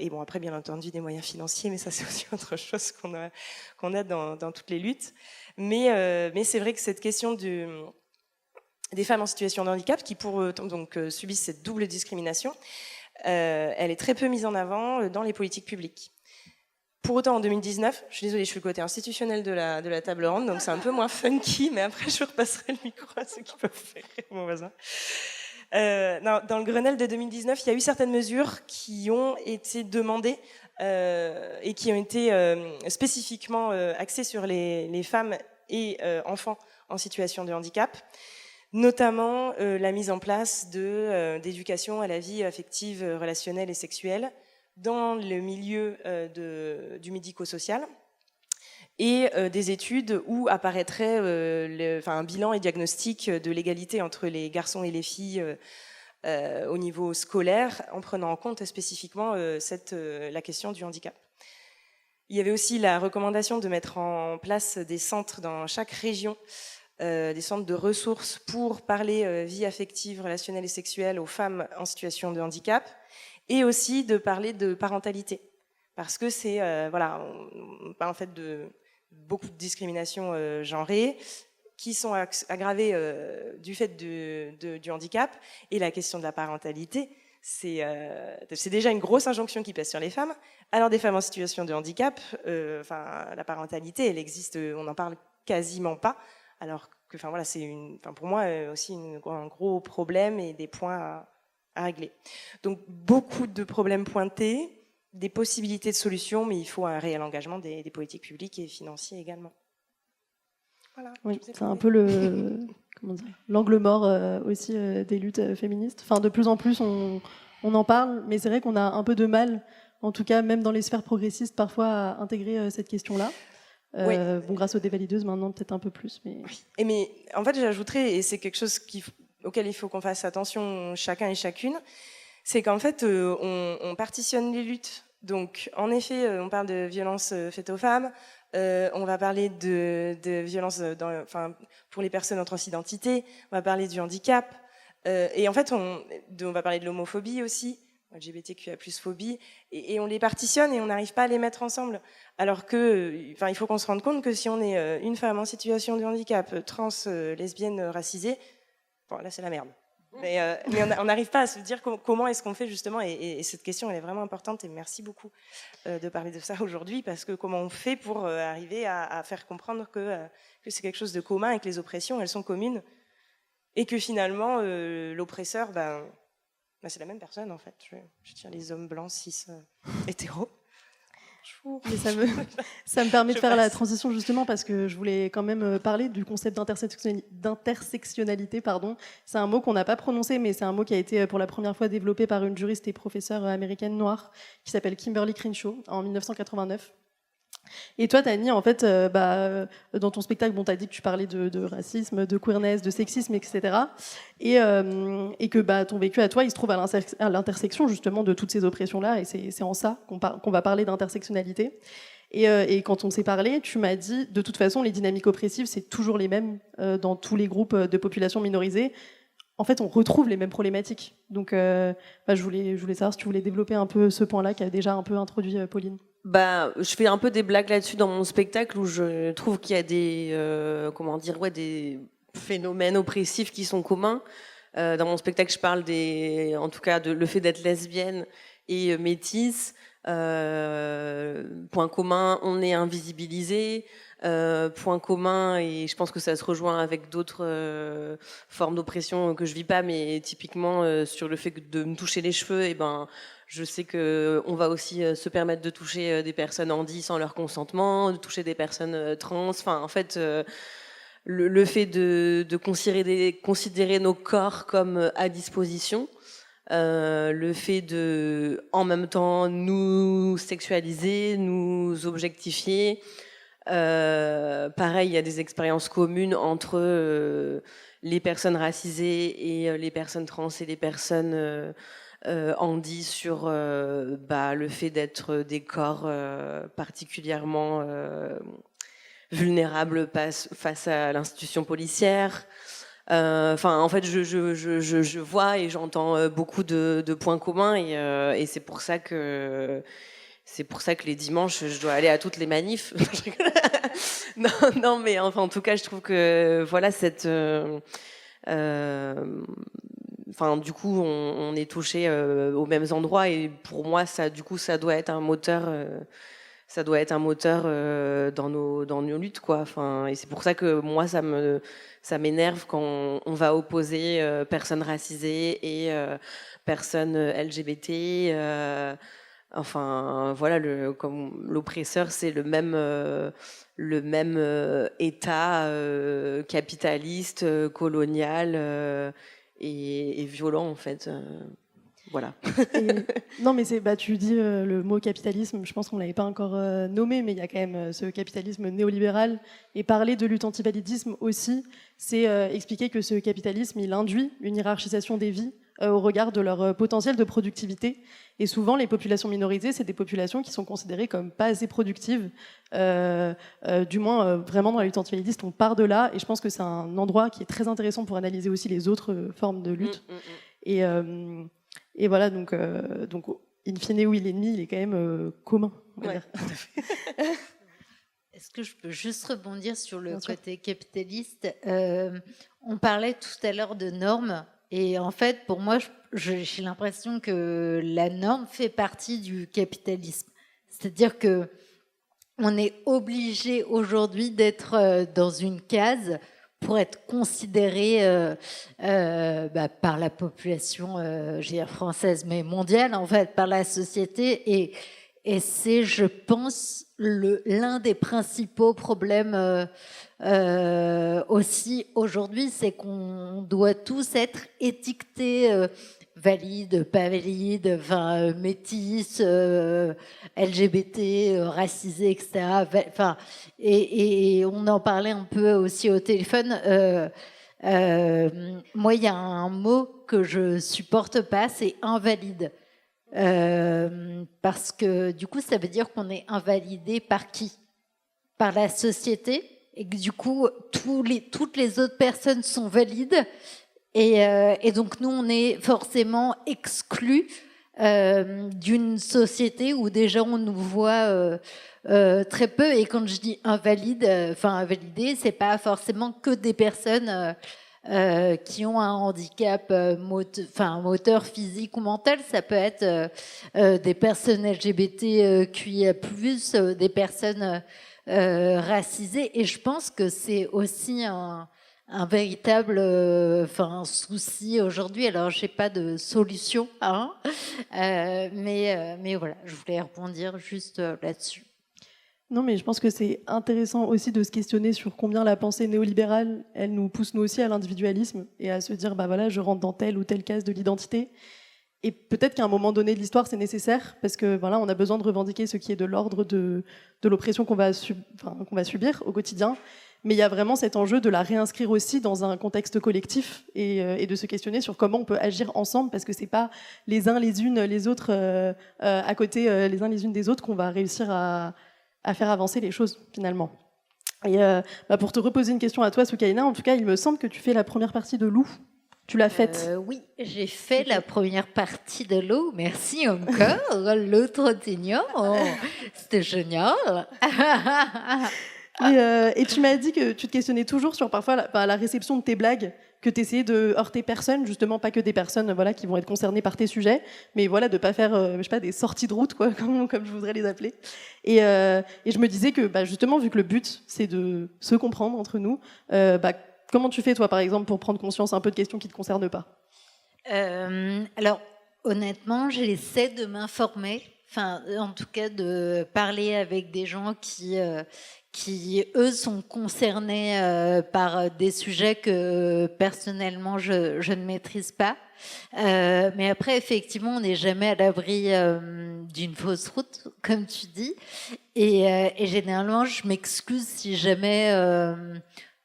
[SPEAKER 5] bon après bien entendu des moyens financiers, mais ça c'est aussi autre chose qu'on a dans toutes les luttes. Mais c'est vrai que cette question des femmes en situation de handicap qui subissent cette double discrimination, elle est très peu mise en avant dans les politiques publiques. Pour autant, en 2019, je suis désolée, je suis le côté institutionnel de la table ronde, donc c'est un peu moins funky, mais après je repasserai le micro à ceux qui peuvent faire rire mon voisin. Dans le Grenelle de 2019, il y a eu certaines mesures qui ont été demandées et qui ont été spécifiquement axées sur les femmes et enfants en situation de handicap, notamment la mise en place d'éducation à la vie affective, relationnelle et sexuelle dans le milieu du médico-social, et des études où apparaîtrait un bilan et diagnostic de l'égalité entre les garçons et les filles au niveau scolaire, en prenant en compte spécifiquement la question du handicap. Il y avait aussi la recommandation de mettre en place des centres dans chaque région, des centres de ressources pour parler vie affective, relationnelle et sexuelle aux femmes en situation de handicap, et aussi de parler de parentalité, parce que c'est on parle en fait de beaucoup de discriminations genrées qui sont aggravées du fait du handicap, et la question de la parentalité, c'est déjà une grosse injonction qui pèse sur les femmes. Alors des femmes en situation de handicap, la parentalité, elle existe, on n'en parle quasiment pas, alors que c'est pour moi aussi un gros problème et des points à régler. Donc beaucoup de problèmes pointés, des possibilités de solutions, mais il faut un réel engagement des politiques publiques et financiers également. Voilà,
[SPEAKER 3] oui, c'est un peu l'angle mort aussi des luttes féministes. Enfin, de plus en plus, on en parle, mais c'est vrai qu'on a un peu de mal, en tout cas même dans les sphères progressistes, parfois à intégrer cette question-là.
[SPEAKER 5] Oui.
[SPEAKER 3] Grâce aux dévalideuses, maintenant peut-être un peu plus. Mais
[SPEAKER 5] en fait, j'ajouterais, et c'est quelque chose auquel il faut qu'on fasse attention chacun et chacune, C'est qu'en fait, on partitionne les luttes. Donc, en effet, on parle de violences faites aux femmes. On va parler de violences pour les personnes en transidentité. On va parler du handicap. Et en fait, on va parler de l'homophobie aussi, LGBTQIA+ phobie. Et on les partitionne et on n'arrive pas à les mettre ensemble. Alors que, il faut qu'on se rende compte que si on est une femme en situation de handicap, trans, lesbienne, racisée, bon, là, c'est la merde. Mais on n'arrive pas à se dire comment est-ce qu'on fait justement, et cette question elle est vraiment importante, et merci beaucoup de parler de ça aujourd'hui, parce que comment on fait pour arriver à faire comprendre que c'est quelque chose de commun et que les oppressions elles sont communes, et que finalement l'oppresseur, c'est la même personne en fait. Je tiens les hommes blancs, cis, hétéros.
[SPEAKER 3] Mais ça me permet de faire la transition justement parce que je voulais quand même parler du concept d'intersectionnalité. C'est un mot qu'on n'a pas prononcé, mais c'est un mot qui a été pour la première fois développé par une juriste et professeure américaine noire qui s'appelle Kimberly Crenshaw en 1989. Et toi, Tani, en fait, dans ton spectacle, tu as dit que tu parlais de racisme, de queerness, de sexisme, etc. Et que ton vécu à toi, il se trouve à l'intersection justement de toutes ces oppressions-là. Et c'est en ça qu'on va parler d'intersectionnalité. Et quand on s'est parlé, tu m'as dit, de toute façon, les dynamiques oppressives, c'est toujours les mêmes dans tous les groupes de populations minorisées. En fait, on retrouve les mêmes problématiques. Donc, je voulais savoir si tu voulais développer un peu ce point-là qu'a déjà un peu introduit Pauline.
[SPEAKER 4] Je fais un peu des blagues là-dessus dans mon spectacle où je trouve qu'il y a des phénomènes oppressifs qui sont communs. Dans mon spectacle, je parle en tout cas, de le fait d'être lesbienne et métisse. Point commun, on est invisibilisé. Point commun, et je pense que ça se rejoint avec d'autres formes d'oppression que je vis pas, mais typiquement sur le fait de me toucher les cheveux, je sais que on va aussi se permettre de toucher des personnes handies sans leur consentement, de toucher des personnes trans. En fait, le fait de considérer nos corps comme à disposition, le fait de, en même temps, nous sexualiser, nous objectifier. Pareil, il y a des expériences communes entre les personnes racisées et les personnes trans et les personnes handies sur le fait d'être des corps particulièrement vulnérables face à l'institution policière. En fait, je vois et j'entends beaucoup de points communs, et c'est pour ça que les dimanches, je dois aller à toutes les manifs. non, mais en tout cas, je trouve que voilà du coup, on est touché aux mêmes endroits, et pour moi, ça doit être un moteur. Ça doit être un moteur dans nos luttes, quoi. Et c'est pour ça que moi, ça m'énerve quand on va opposer personnes racisées et personnes LGBT. Comme l'oppresseur, c'est le même État capitaliste, colonial et violent, en fait. Voilà.
[SPEAKER 3] Non, mais tu dis le mot capitalisme, je pense qu'on ne l'avait pas encore nommé, mais il y a quand même ce capitalisme néolibéral. Et parler de lutte antivalidisme aussi, c'est expliquer que ce capitalisme, il induit une hiérarchisation des vies au regard de leur potentiel de productivité. Et souvent, les populations minorisées, c'est des populations qui sont considérées comme pas assez productives. Du moins, vraiment, dans la lutte antivalidiste, on part de là. Et je pense que c'est un endroit qui est très intéressant pour analyser aussi les autres formes de lutte. Et voilà, donc, in fine, oui, l'ennemi, il est quand même commun.
[SPEAKER 4] Ouais.
[SPEAKER 2] Est-ce que je peux juste rebondir sur le
[SPEAKER 3] Bien sûr.
[SPEAKER 2] côté capitaliste? On parlait tout à l'heure de normes. Et en fait, pour moi, j'ai l'impression que la norme fait partie du capitalisme. C'est-à-dire que on est obligé aujourd'hui d'être dans une case pour être considéré par la population française, mais mondiale, en fait, par la société. Et c'est, je pense, l'un des principaux problèmes aussi aujourd'hui, c'est qu'on doit tous être étiquetés valide, pas valide, métis, LGBT, racisé, etc. Et on en parlait un peu aussi au téléphone. Moi, il y a un mot que je supporte pas, c'est invalide. Parce que du coup, ça veut dire qu'on est invalidé par qui? Par la société, et que du coup, toutes les autres personnes sont valides, et donc nous, on est forcément exclus d'une société où déjà on nous voit très peu. Et quand je dis invalide, invalidé, c'est pas forcément que des personnes qui ont un handicap moteur, physique ou mental. Ça peut être des personnes LGBTQIA+, des personnes racisées. Et je pense que c'est aussi un véritable souci aujourd'hui. Alors, je n'ai pas de solution, hein, mais voilà, je voulais rebondir juste là-dessus.
[SPEAKER 3] Non, mais je pense que c'est intéressant aussi de se questionner sur combien la pensée néolibérale, elle nous pousse nous aussi à l'individualisme et à se dire, bah voilà, je rentre dans telle ou telle case de l'identité. Et peut-être qu'à un moment donné de l'histoire, c'est nécessaire parce que voilà, on a besoin de revendiquer ce qui est de l'ordre de l'oppression qu'on va subir au quotidien. Mais il y a vraiment cet enjeu de la réinscrire aussi dans un contexte collectif et de se questionner sur comment on peut agir ensemble, parce que c'est pas les uns les unes les autres à côté les uns les unes des autres qu'on va réussir à faire avancer les choses finalement. Et pour te reposer une question à toi, Soukaina, en tout cas, il me semble que tu fais la première partie de Loup. Tu l'as faite?
[SPEAKER 2] Oui, j'ai fait la première partie de Loup. Merci encore, l'autre Tignon. C'était génial.
[SPEAKER 3] Et tu m'as dit que tu te questionnais toujours sur parfois la réception de tes blagues, que tu essayais de heurter personne, justement pas que des personnes voilà, qui vont être concernées par tes sujets, mais voilà, de pas faire je sais pas, des sorties de route, quoi, comme je voudrais les appeler. Et je me disais que justement, vu que le but, c'est de se comprendre entre nous, comment tu fais, toi, par exemple, pour prendre conscience un peu de questions qui ne te concernent pas?
[SPEAKER 2] Alors, honnêtement, j'essaie de m'informer, en tout cas de parler avec des gens qui eux, sont concernés par des sujets que personnellement je ne maîtrise pas. Mais après, effectivement, on n'est jamais à l'abri d'une fausse route, comme tu dis. Et généralement, je m'excuse si jamais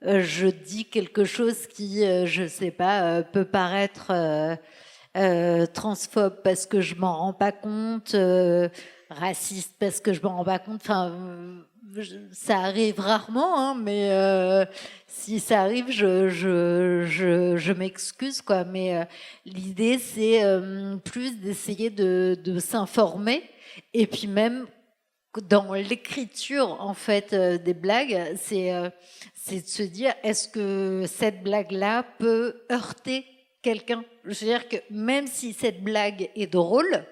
[SPEAKER 2] je dis quelque chose qui, je sais pas, peut paraître transphobe parce que je m'en rends pas compte, raciste parce que je m'en rends pas compte. Ça arrive rarement, hein, mais si ça arrive, je m'excuse, quoi. Mais l'idée, c'est plus d'essayer de s'informer, et puis même dans l'écriture, en fait, des blagues, c'est de se dire, est-ce que cette blague-là peut heurter quelqu'un? Je veux dire que même si cette blague est drôle,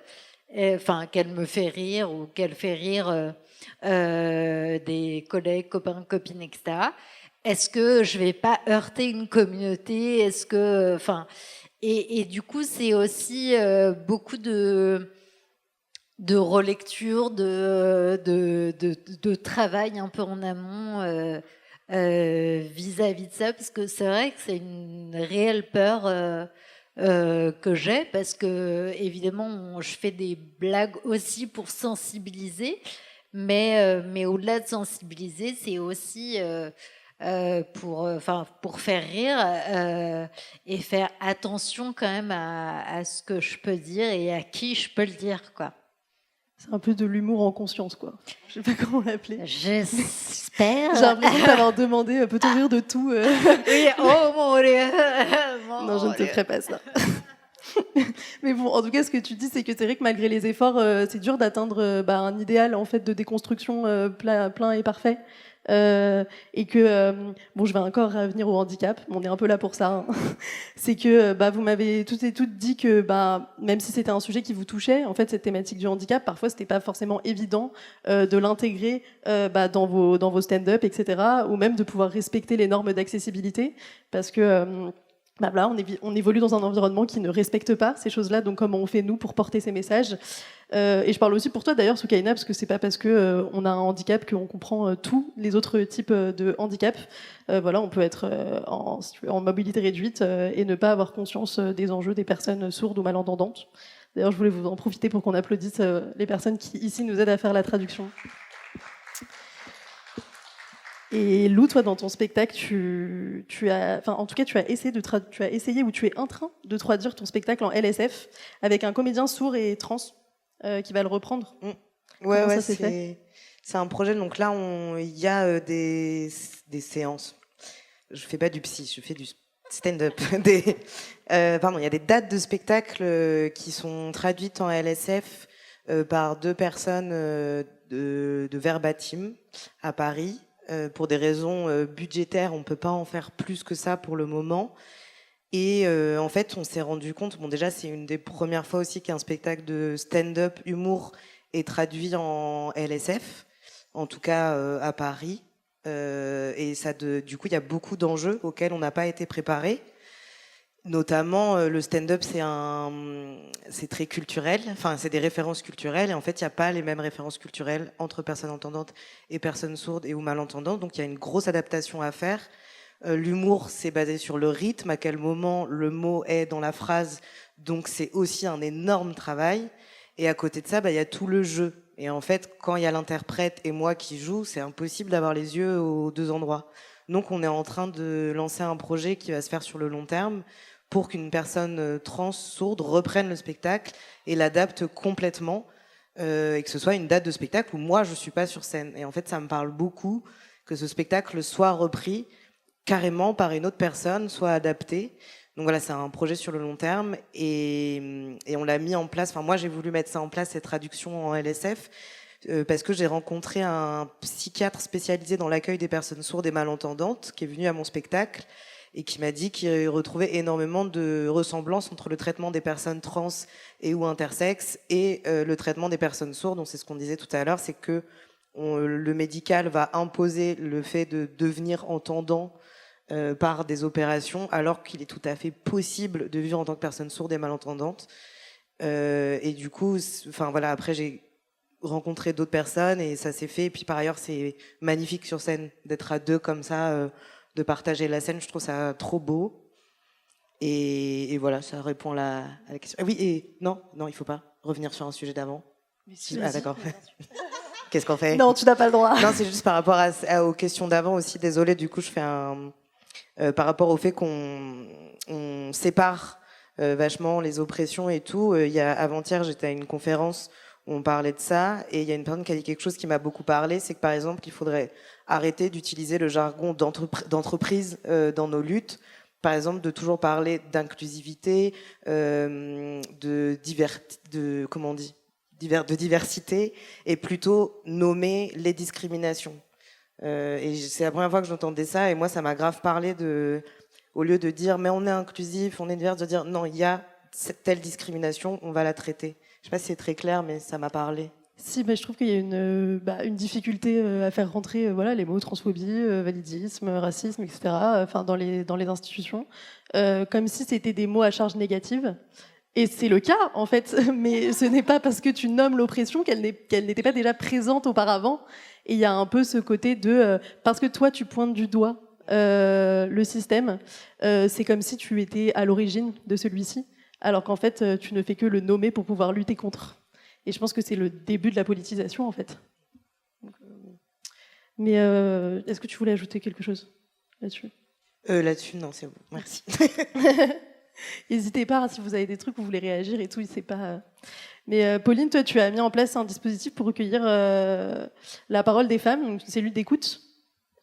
[SPEAKER 2] qu'elle me fait rire ou qu'elle fait rire des collègues, copains, copines, etc., est-ce que je vais pas heurter une communauté? Est-ce que, et du coup, c'est aussi beaucoup de relecture, de travail un peu en amont vis-à-vis de ça, parce que c'est vrai que c'est une réelle peur que j'ai, parce que évidemment je fais des blagues aussi pour sensibiliser, mais au-delà de sensibiliser, c'est aussi pour faire rire et faire attention quand même à ce que je peux dire et à qui je peux le dire, quoi.
[SPEAKER 3] C'est un peu de l'humour en conscience, quoi. Je sais pas comment l'appeler.
[SPEAKER 2] J'espère.
[SPEAKER 3] J'ai l'impression de t'avoir demandé, peut-on rire de tout
[SPEAKER 2] Oui, oh mon Dieu.
[SPEAKER 3] Non, je ne te ferai pas ça. Mais bon, en tout cas, ce que tu dis, c'est que c'est vrai que malgré les efforts, c'est dur d'atteindre un idéal en fait de déconstruction plein et parfait. Et que je vais encore revenir au handicap, on est un peu là pour ça, hein. C'est que vous m'avez toutes et toutes dit que même si c'était un sujet qui vous touchait, en fait cette thématique du handicap, parfois c'était pas forcément évident de l'intégrer dans vos stand-up, etc., ou même de pouvoir respecter les normes d'accessibilité, parce que on évolue dans un environnement qui ne respecte pas ces choses-là, donc comment on fait nous pour porter ces messages? Et je parle aussi pour toi d'ailleurs, Soukaina, parce que c'est pas parce que on a un handicap qu'on comprend tous les autres types de handicap. On peut être en mobilité réduite et ne pas avoir conscience des enjeux des personnes sourdes ou malentendantes. D'ailleurs, je voulais vous en profiter pour qu'on applaudisse les personnes qui ici nous aident à faire la traduction. Et Lou, toi, dans ton spectacle, tu as, enfin, en tout cas, tu as essayé ou tu es en train de traduire ton spectacle en LSF avec un comédien sourd et trans qui va le reprendre.
[SPEAKER 1] Ouais,
[SPEAKER 3] Comment
[SPEAKER 1] ouais,
[SPEAKER 3] ça s'est fait?
[SPEAKER 1] c'est un projet. Donc là, il y a des séances. Je fais pas du psy, je fais du stand-up. Pardon, il y a des dates de spectacle qui sont traduites en LSF par deux personnes de Verbatim à Paris. Pour des raisons budgétaires, on peut pas en faire plus que ça pour le moment. Et en fait, on s'est rendu compte, bon déjà c'est une des premières fois aussi qu'un spectacle de stand-up humour est traduit en LSF, en tout cas à Paris. Et du coup, il y a beaucoup d'enjeux auxquels on n'a pas été préparé. Notamment, le stand-up, c'est très culturel. Enfin, c'est des références culturelles. Et en fait, il n'y a pas les mêmes références culturelles entre personnes entendantes et personnes sourdes et ou malentendantes. Donc, il y a une grosse adaptation à faire. L'humour, c'est basé sur le rythme, à quel moment le mot est dans la phrase. Donc, c'est aussi un énorme travail. Et à côté de ça, il y a tout le jeu. Et en fait, quand il y a l'interprète et moi qui joue, c'est impossible d'avoir les yeux aux deux endroits. Donc, on est en train de lancer un projet qui va se faire sur le long terme pour qu'une personne trans sourde reprenne le spectacle et l'adapte complètement, et que ce soit une date de spectacle où moi je suis pas sur scène. Et en fait, ça me parle beaucoup que ce spectacle soit repris carrément par une autre personne, soit adapté. Donc voilà, c'est un projet sur le long terme et on l'a mis en place. Enfin, moi j'ai voulu mettre ça en place, cette traduction en LSF. Parce que j'ai rencontré un psychiatre spécialisé dans l'accueil des personnes sourdes et malentendantes qui est venu à mon spectacle et qui m'a dit qu'il retrouvait énormément de ressemblances entre le traitement des personnes trans et ou intersexes et le traitement des personnes sourdes. Donc c'est ce qu'on disait tout à l'heure, c'est que le médical va imposer le fait de devenir entendant par des opérations, alors qu'il est tout à fait possible de vivre en tant que personne sourde et malentendante. Et du coup, enfin voilà, après j'ai rencontré d'autres personnes et ça s'est fait. Et puis par ailleurs, c'est magnifique sur scène d'être à deux comme ça, de partager la scène. Je trouve ça trop beau. Et voilà, ça répond à la question. Ah oui, et non, il faut pas revenir sur un sujet d'avant. Ah d'accord. Qu'est-ce qu'on fait?
[SPEAKER 3] Non, tu n'as pas le droit.
[SPEAKER 1] Non, c'est juste par rapport aux questions d'avant aussi. Désolée, du coup, je fais par rapport au fait qu'on sépare vachement les oppressions et tout. Avant-hier, j'étais à une conférence où on parlait de ça, et il y a une personne qui a dit quelque chose qui m'a beaucoup parlé, c'est que par exemple, il faudrait arrêter d'utiliser le jargon d'entreprise dans nos luttes. Par exemple, de toujours parler d'inclusivité, de diversité, et plutôt nommer les discriminations. Et c'est la première fois que j'entendais ça, et moi, ça m'a grave parlé au lieu de dire, mais on est inclusif, on est divers, de dire, non, il y a telle discrimination, on va la traiter. Je sais pas si c'est très clair, mais ça m'a parlé.
[SPEAKER 3] Si, mais je trouve qu'il y a une difficulté à faire rentrer les mots transphobie, validisme, racisme, etc. Dans les institutions, comme si c'était des mots à charge négative. Et c'est le cas, en fait, mais ce n'est pas parce que tu nommes l'oppression qu'elle n'était pas déjà présente auparavant. Et il y a un peu ce côté de parce que toi tu pointes du doigt le système, c'est comme si tu étais à l'origine de celui-ci, alors qu'en fait tu ne fais que le nommer pour pouvoir lutter contre. Et je pense que c'est le début de la politisation, en fait. Mais est-ce que tu voulais ajouter quelque chose là-dessus?
[SPEAKER 1] Là-dessus, non, c'est bon. Merci.
[SPEAKER 3] N'hésitez pas, si vous avez des trucs où vous voulez réagir et tout, c'est pas. Mais Pauline, toi, tu as mis en place un dispositif pour recueillir la parole des femmes, donc une cellule d'écoute.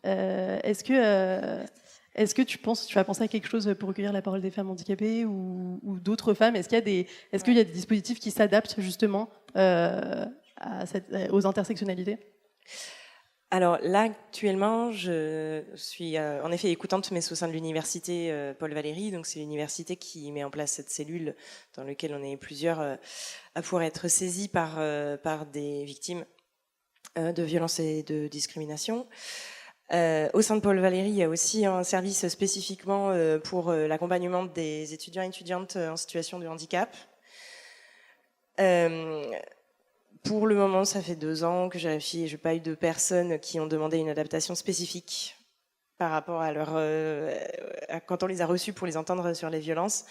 [SPEAKER 3] Est-ce que tu vas penser à quelque chose pour recueillir la parole des femmes handicapées ou d'autres femmes? Est-ce qu'il y a des dispositifs qui s'adaptent justement aux intersectionnalités?
[SPEAKER 5] Alors là, actuellement, je suis en effet écoutante, mais au sein de l'université Paul Valéry. Donc c'est l'université qui met en place cette cellule dans laquelle on est plusieurs à pouvoir être saisis par des victimes de violences et de discrimination. Au sein de Paul Valéry, il y a aussi un service spécifiquement pour l'accompagnement des étudiants et étudiantes en situation de handicap. Pour le moment, ça fait 2 ans que je vérifie et je n'ai pas eu de personnes qui ont demandé une adaptation spécifique par rapport à quand on les a reçus pour les entendre sur les violences.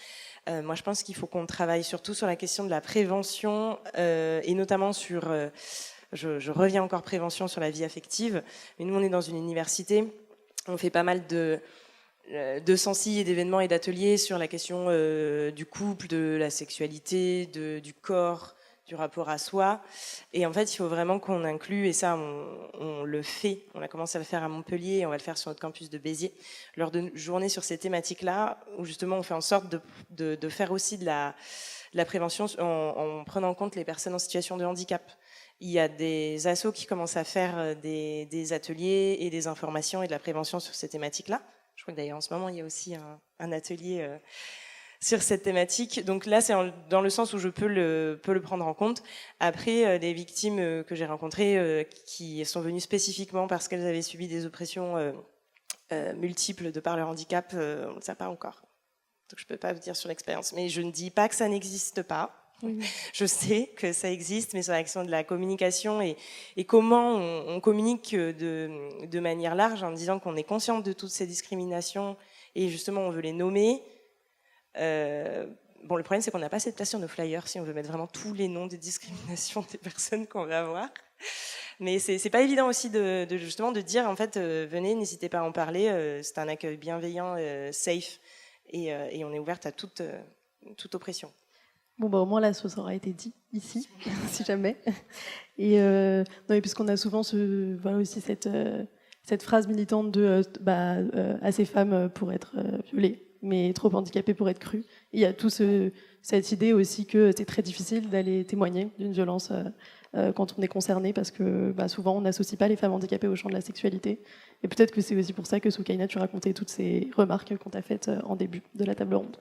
[SPEAKER 5] Moi, je pense qu'il faut qu'on travaille surtout sur la question de la prévention et notamment sur je reviens encore prévention sur la vie affective. Mais nous, on est dans une université, on fait pas mal de sensi et d'événements et d'ateliers sur la question du couple, de la sexualité, du corps, du rapport à soi. Et en fait, il faut vraiment qu'on inclue, et ça, on le fait. On a commencé à le faire à Montpellier et on va le faire sur notre campus de Béziers, lors de journées sur ces thématiques-là, où justement on fait en sorte de faire aussi de la prévention en prenant en compte les personnes en situation de handicap. Il y a des assos qui commencent à faire des ateliers et des informations et de la prévention sur ces thématiques-là. Je crois que d'ailleurs en ce moment, il y a aussi un atelier sur cette thématique. Donc là, c'est dans le sens où je peux le prendre en compte. Après, les victimes que j'ai rencontrées qui sont venues spécifiquement parce qu'elles avaient subi des oppressions multiples de par leur handicap, on ne sait pas encore. Donc je ne peux pas vous dire sur l'expérience. Mais je ne dis pas que ça n'existe pas. Oui. Je sais que ça existe, mais sur l'action de la communication et comment on communique de manière large en disant qu'on est consciente de toutes ces discriminations et justement on veut les nommer. Bon, le problème c'est qu'on n'a pas assez de place sur nos flyers si on veut mettre vraiment tous les noms des discriminations des personnes qu'on va avoir. Mais c'est pas évident aussi justement de dire en fait venez, n'hésitez pas à en parler. C'est un accueil bienveillant, safe et on est ouverte à toute oppression.
[SPEAKER 3] Bon, bah, au moins, là, ça aura été dit ici, si jamais. Et non, puisqu'on a souvent voilà aussi cette phrase militante de assez femmes pour être violées, mais trop handicapées pour être crues. Il y a cette idée aussi que c'est très difficile d'aller témoigner d'une violence quand on est concerné, parce que souvent, on n'associe pas les femmes handicapées au champ de la sexualité. Et peut-être que c'est aussi pour ça que Soukaina, tu racontais toutes ces remarques qu'on t'a faites en début de la table ronde.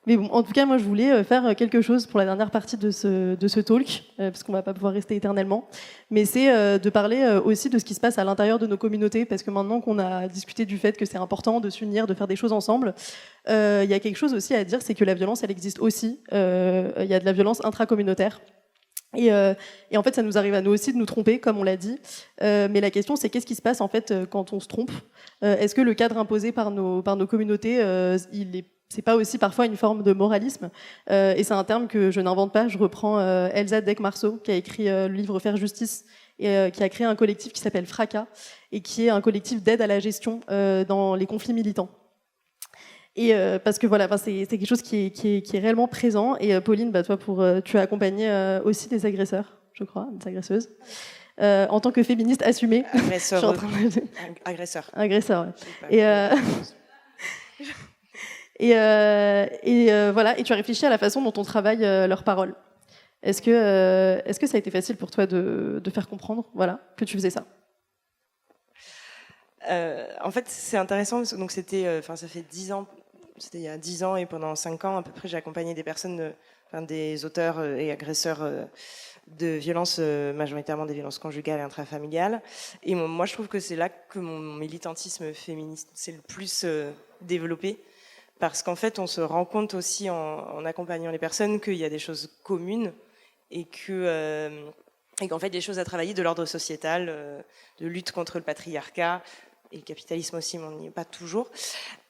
[SPEAKER 3] Mais bon, en tout cas, moi, je voulais faire quelque chose pour la dernière partie de ce talk, parce qu'on va pas pouvoir rester éternellement. Mais c'est de parler aussi de ce qui se passe à l'intérieur de nos communautés, parce que maintenant qu'on a discuté du fait que c'est important de s'unir, de faire des choses ensemble, il y a quelque chose aussi à dire, c'est que la violence, elle existe aussi. Il y a de la violence intracommunautaire. Et en fait, ça nous arrive à nous aussi de nous tromper, comme on l'a dit. Mais la question, c'est qu'est-ce qui se passe en fait quand on se trompe ? Est-ce que le cadre imposé par nos communautés, c'est pas aussi parfois une forme de moralisme, et c'est un terme que je n'invente pas. Je reprends Elsa Deck-Marceau, qui a écrit le livre Faire justice, et qui a créé un collectif qui s'appelle Fracas, et qui est un collectif d'aide à la gestion dans les conflits militants. Et parce que voilà, c'est quelque chose qui est réellement présent. Et Pauline, toi, tu as accompagné aussi des agresseurs, je crois, des agresseuses. En tant que féministe assumée.
[SPEAKER 5] Agresseur.
[SPEAKER 3] Agresseur. Ouais. Et voilà, et tu as réfléchi à la façon dont on travaille leurs paroles. Est-ce que ça a été facile pour toi de faire comprendre, voilà, que tu faisais ça ?
[SPEAKER 5] En fait, c'est intéressant. Donc c'était, ça fait 10 ans. C'était il y a 10 ans et pendant 5 ans à peu près, j'ai accompagné des personnes, des auteurs et agresseurs de violences, majoritairement des violences conjugales et intrafamiliales. Et moi, je trouve que c'est là que mon militantisme féministe s'est le plus développé. Parce qu'en fait, on se rend compte aussi en accompagnant les personnes qu'il y a des choses communes et qu'en fait, des choses à travailler de l'ordre sociétal, de lutte contre le patriarcat et le capitalisme aussi, mais on n'y est pas toujours.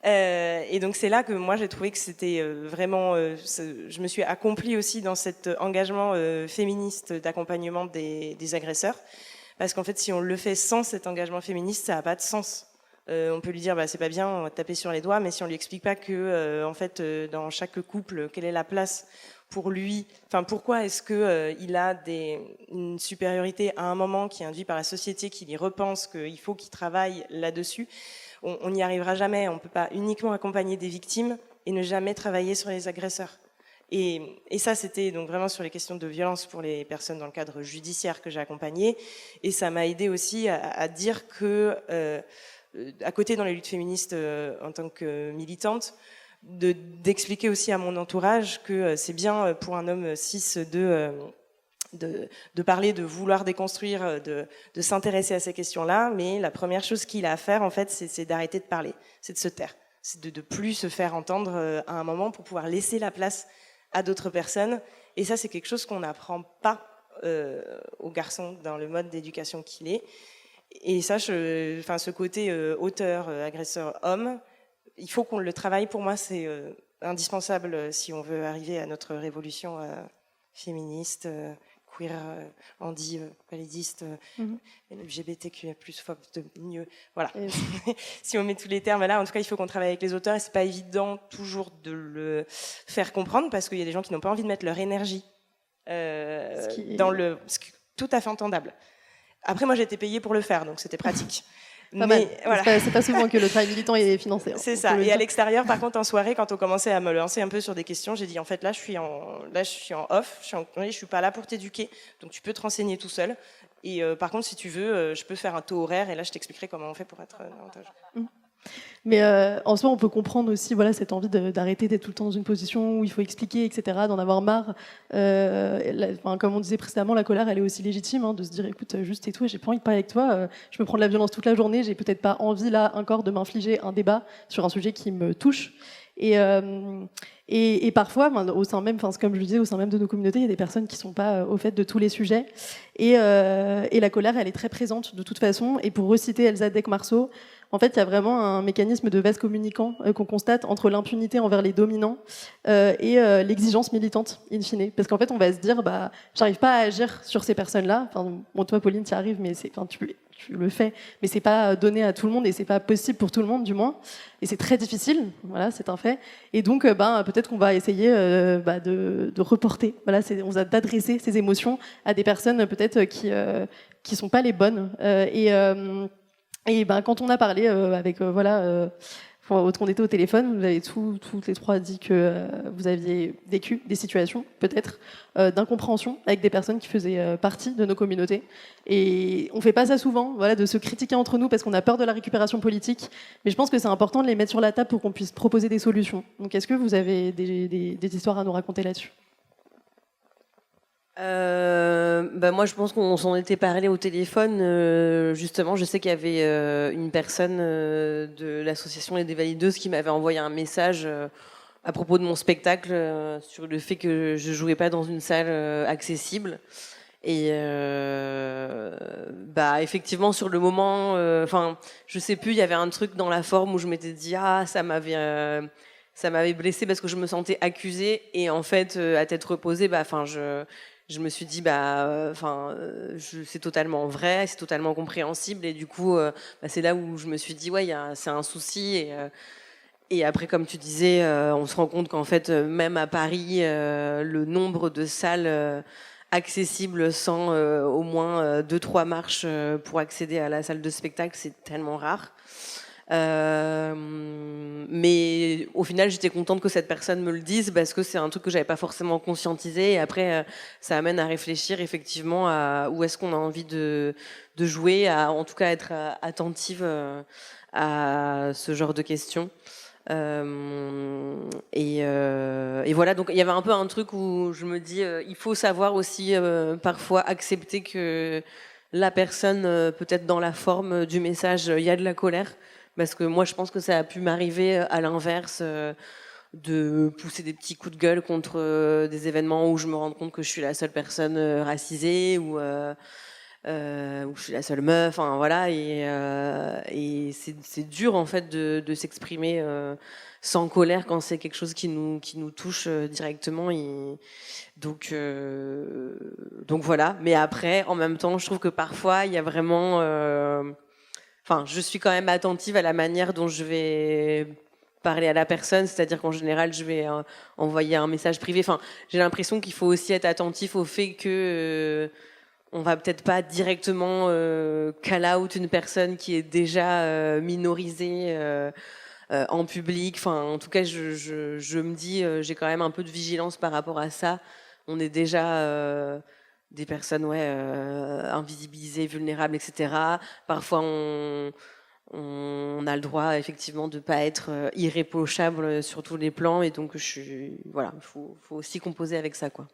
[SPEAKER 5] Et donc, c'est là que moi, j'ai trouvé que c'était vraiment... je me suis accomplie aussi dans cet engagement féministe d'accompagnement des agresseurs. Parce qu'en fait, si on le fait sans cet engagement féministe, ça n'a pas de sens. On peut lui dire c'est pas bien, on va taper sur les doigts, mais si on lui explique pas que en fait dans chaque couple, quelle est la place pour lui, pourquoi est-ce que il a une supériorité à un moment qui est induite par la société, qui lui repense qu'il faut qu'il travaille là-dessus, on n'y arrivera jamais. On peut pas uniquement accompagner des victimes et ne jamais travailler sur les agresseurs. Et ça, c'était donc vraiment sur les questions de violence pour les personnes dans le cadre judiciaire que j'ai accompagné, et ça m'a aidé aussi à dire que à côté dans les luttes féministes en tant que militante, d'expliquer aussi à mon entourage que c'est bien pour un homme cis de parler, de vouloir déconstruire, de s'intéresser à ces questions-là, mais la première chose qu'il a à faire en fait, c'est d'arrêter de parler, c'est de se taire, c'est de plus se faire entendre à un moment pour pouvoir laisser la place à d'autres personnes. Et ça, c'est quelque chose qu'on n'apprend pas aux garçons dans le mode d'éducation qu'il est. Et ça, ce côté auteur, agresseur, homme, il faut qu'on le travaille. Pour moi, c'est indispensable si on veut arriver à notre révolution féministe, queer, handi, validiste, LGBTQIA+, phobe de mieux. Voilà. Si on met tous les termes là, en tout cas, il faut qu'on travaille avec les auteurs et c'est pas évident toujours de le faire comprendre parce qu'il y a des gens qui n'ont pas envie de mettre leur énergie dans le... Tout à fait entendable. Après, moi, j'ai été payée pour le faire, donc c'était pratique.
[SPEAKER 3] Mais voilà. C'est pas souvent que le travail militant est financé. Hein,
[SPEAKER 5] c'est ça. Et à l'extérieur, par contre, en soirée, quand on commençait à me lancer un peu sur des questions, j'ai dit en fait là, je suis en off, je suis pas là pour t'éduquer, donc tu peux te renseigner tout seul. Et par contre, si tu veux, je peux faire un taux horaire et là, je t'expliquerai comment on fait pour être davantage.
[SPEAKER 3] Mais en soi, on peut comprendre aussi voilà, cette envie d'arrêter d'être tout le temps dans une position où il faut expliquer, etc., d'en avoir marre. Comme on disait précédemment, la colère, elle est aussi légitime, hein, de se dire, écoute, juste tais-toi, j'ai pas envie de parler avec toi, je me prends de la violence toute la journée, j'ai peut-être pas envie, là, encore, de m'infliger un débat sur un sujet qui me touche. Et parfois, au sein même, comme je le disais, au sein même de nos communautés, il y a des personnes qui ne sont pas au fait de tous les sujets. Et la colère, elle est très présente de toute façon. Et pour reciter Elsa Deck-Marceau, en fait, il y a vraiment un mécanisme de vase communicant qu'on constate entre l'impunité envers les dominants et l'exigence militante, in fine. Parce qu'en fait, on va se dire, j'arrive pas à agir sur ces personnes-là. Bon, toi, Pauline, tu y arrives, mais tu le fais, mais c'est pas donné à tout le monde et c'est pas possible pour tout le monde, du moins. Et c'est très difficile, voilà, c'est un fait. Et donc, peut-être qu'on va essayer de reporter, voilà, on va d'adresser ces émotions à des personnes peut-être qui sont pas les bonnes. Et quand on a parlé avec quand on était au téléphone, vous avez toutes les trois dit que vous aviez vécu des situations, peut-être, d'incompréhension avec des personnes qui faisaient partie de nos communautés. Et on fait pas ça souvent, voilà, de se critiquer entre nous parce qu'on a peur de la récupération politique. Mais je pense que c'est important de les mettre sur la table pour qu'on puisse proposer des solutions. Donc, est-ce que vous avez des histoires à nous raconter là-dessus ?
[SPEAKER 4] Moi, je pense qu'on s'en était parlé au téléphone. Justement, je sais qu'il y avait une personne de l'association Les Dévalideuses qui m'avait envoyé un message à propos de mon spectacle sur le fait que je jouais pas dans une salle accessible. Et effectivement, sur le moment, je sais plus, il y avait un truc dans la forme où je m'étais dit ça m'avait blessée parce que je me sentais accusée. Et en fait, à tête reposée, je me suis dit c'est totalement vrai, c'est totalement compréhensible et du coup c'est là où je me suis dit c'est un souci et après comme tu disais on se rend compte qu'en fait même à Paris le nombre de salles accessibles sans au moins 2-3 marches pour accéder à la salle de spectacle, c'est tellement rare. Mais au final j'étais contente que cette personne me le dise parce que c'est un truc que j'avais pas forcément conscientisé et après ça amène à réfléchir effectivement à où est-ce qu'on a envie de jouer, à en tout cas être attentive à ce genre de questions. Et voilà, donc il y avait un peu un truc où je me dis il faut savoir aussi parfois accepter que la personne peut-être dans la forme du message il y a de la colère. Parce que moi, je pense que ça a pu m'arriver à l'inverse, de pousser des petits coups de gueule contre des événements où je me rends compte que je suis la seule personne racisée ou je suis la seule meuf. Enfin, voilà, et c'est dur en fait de s'exprimer sans colère quand c'est quelque chose qui nous touche directement. Donc voilà. Mais après, en même temps, je trouve que parfois, il y a vraiment je suis quand même attentive à la manière dont je vais parler à la personne, c'est-à-dire qu'en général, je vais envoyer un message privé. J'ai l'impression qu'il faut aussi être attentif au fait que on va peut-être pas directement call out une personne qui est déjà minorisée en public. En tout cas, je me dis, j'ai quand même un peu de vigilance par rapport à ça. On est déjà des personnes invisibilisées, vulnérables, etc. Parfois, on a le droit effectivement de pas être irréprochable sur tous les plans, et donc il faut aussi composer avec ça, quoi.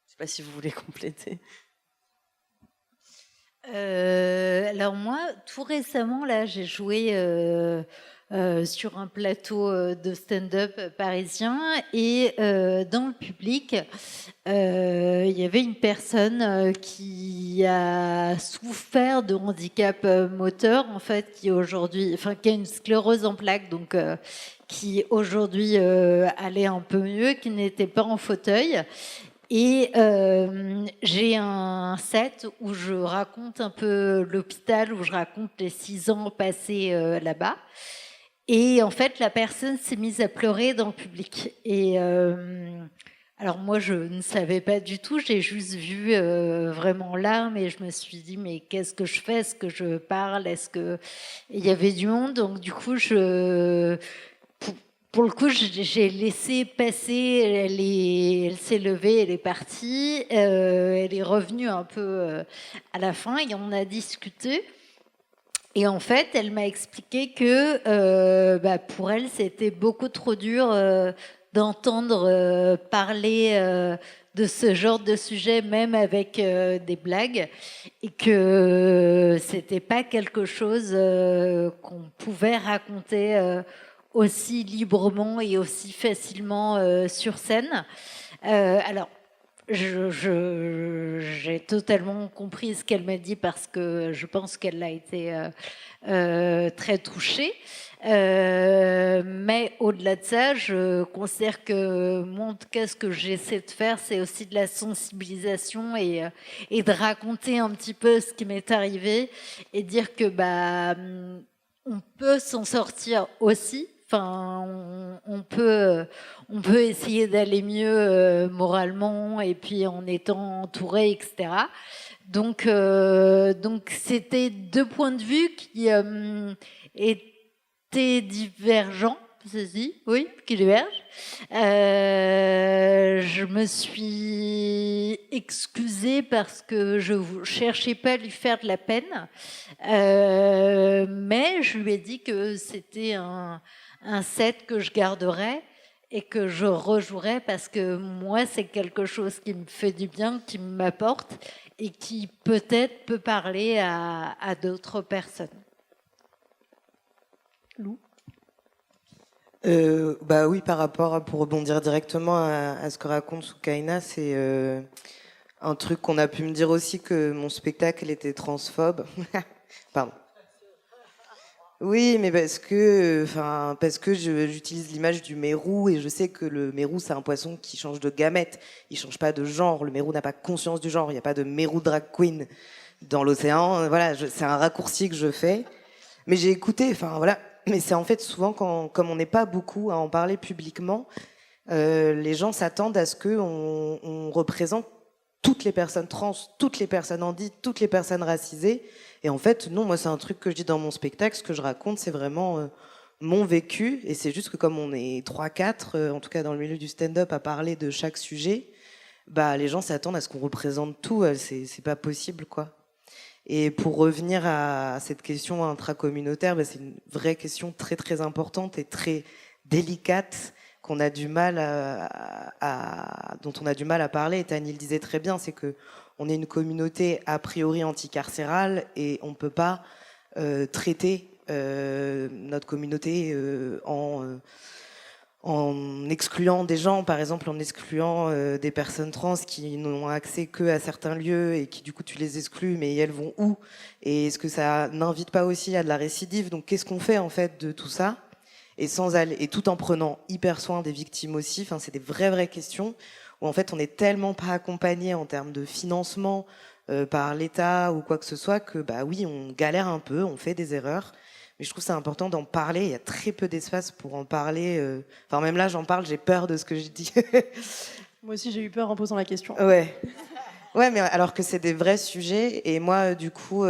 [SPEAKER 4] Je sais pas si vous voulez compléter.
[SPEAKER 2] Alors moi, tout récemment, là, j'ai joué sur un plateau de stand-up parisien et dans le public, il y avait une personne qui a souffert de handicap moteur, en fait, qui a une sclérose en plaques, donc qui aujourd'hui allait un peu mieux, qui n'était pas en fauteuil. Et j'ai un set où je raconte un peu l'hôpital, où je raconte les 6 ans passés là-bas. Et en fait, la personne s'est mise à pleurer dans le public. Et alors moi, je ne savais pas du tout. J'ai juste vu vraiment larmes et je me suis dit, mais qu'est-ce que je fais? Est-ce que je parle? Est-ce que il y avait du monde? Donc du coup, pour le coup, j'ai laissé passer. Elle s'est levée, elle est partie. Elle est revenue un peu à la fin et on a discuté. Et en fait, elle m'a expliqué que pour elle, c'était beaucoup trop dur d'entendre parler de ce genre de sujet, même avec des blagues, et que c'était pas quelque chose qu'on pouvait raconter aussi librement et aussi facilement sur scène. Alors, j'ai totalement compris ce qu'elle m'a dit parce que je pense qu'elle a été très touchée. Mais au-delà de ça, je considère que moi, en tout cas, ce que j'essaie de faire, c'est aussi de la sensibilisation et de raconter un petit peu ce qui m'est arrivé et dire que on peut s'en sortir aussi. Enfin, on peut essayer d'aller mieux moralement et puis en étant entouré, etc. Donc c'était 2 points de vue qui étaient divergents. Ceci, oui, qui divergent. Je me suis excusée parce que je ne cherchais pas à lui faire de la peine, mais je lui ai dit que c'était un set que je garderais et que je rejouerais parce que moi, c'est quelque chose qui me fait du bien, qui m'apporte et qui peut-être peut parler à d'autres personnes.
[SPEAKER 3] Lou?
[SPEAKER 1] Oui, par rapport pour rebondir directement à ce que raconte Soukaina, c'est un truc qu'on a pu me dire aussi que mon spectacle était transphobe. Pardon. Oui, mais parce que j'utilise l'image du mérou et je sais que le mérou c'est un poisson qui change de gamète, il change pas de genre. Le mérou n'a pas conscience du genre. Il n'y a pas de mérou drag queen dans l'océan. Voilà, c'est un raccourci que je fais. Mais j'ai écouté. Enfin voilà. Mais c'est en fait souvent comme on n'est pas beaucoup à en parler publiquement, les gens s'attendent à ce que on représente toutes les personnes trans, toutes les personnes handies, toutes les personnes racisées. Et en fait, non, moi, c'est un truc que je dis dans mon spectacle. Ce que je raconte, c'est vraiment mon vécu. Et c'est juste que comme on est 3-4, en tout cas dans le milieu du stand-up, à parler de chaque sujet, les gens s'attendent à ce qu'on représente tout. C'est pas possible, quoi. Et pour revenir à cette question intracommunautaire, c'est une vraie question très, très importante et très délicate qu'on a du mal dont on a du mal à parler. Et Tani le disait très bien, c'est que on est une communauté a priori anticarcérale et on peut pas traiter notre communauté en excluant des gens, par exemple en excluant des personnes trans qui n'ont accès que à certains lieux et qui du coup tu les exclus, mais elles vont où? Et est-ce que ça n'invite pas aussi à de la récidive? Donc qu'est-ce qu'on fait en fait de tout ça? Et tout en prenant hyper soin des victimes aussi. Enfin, c'est des vraies questions où en fait on n'est tellement pas accompagné en termes de financement par l'État ou quoi que ce soit que oui, on galère un peu, on fait des erreurs. Mais je trouve c'est important d'en parler. Il y a très peu d'espace pour en parler. Enfin, même là, j'en parle, j'ai peur de ce que je dis.
[SPEAKER 3] Moi aussi, j'ai eu peur en posant la question.
[SPEAKER 1] Ouais. Ouais, mais alors que c'est des vrais sujets. Et moi, du coup,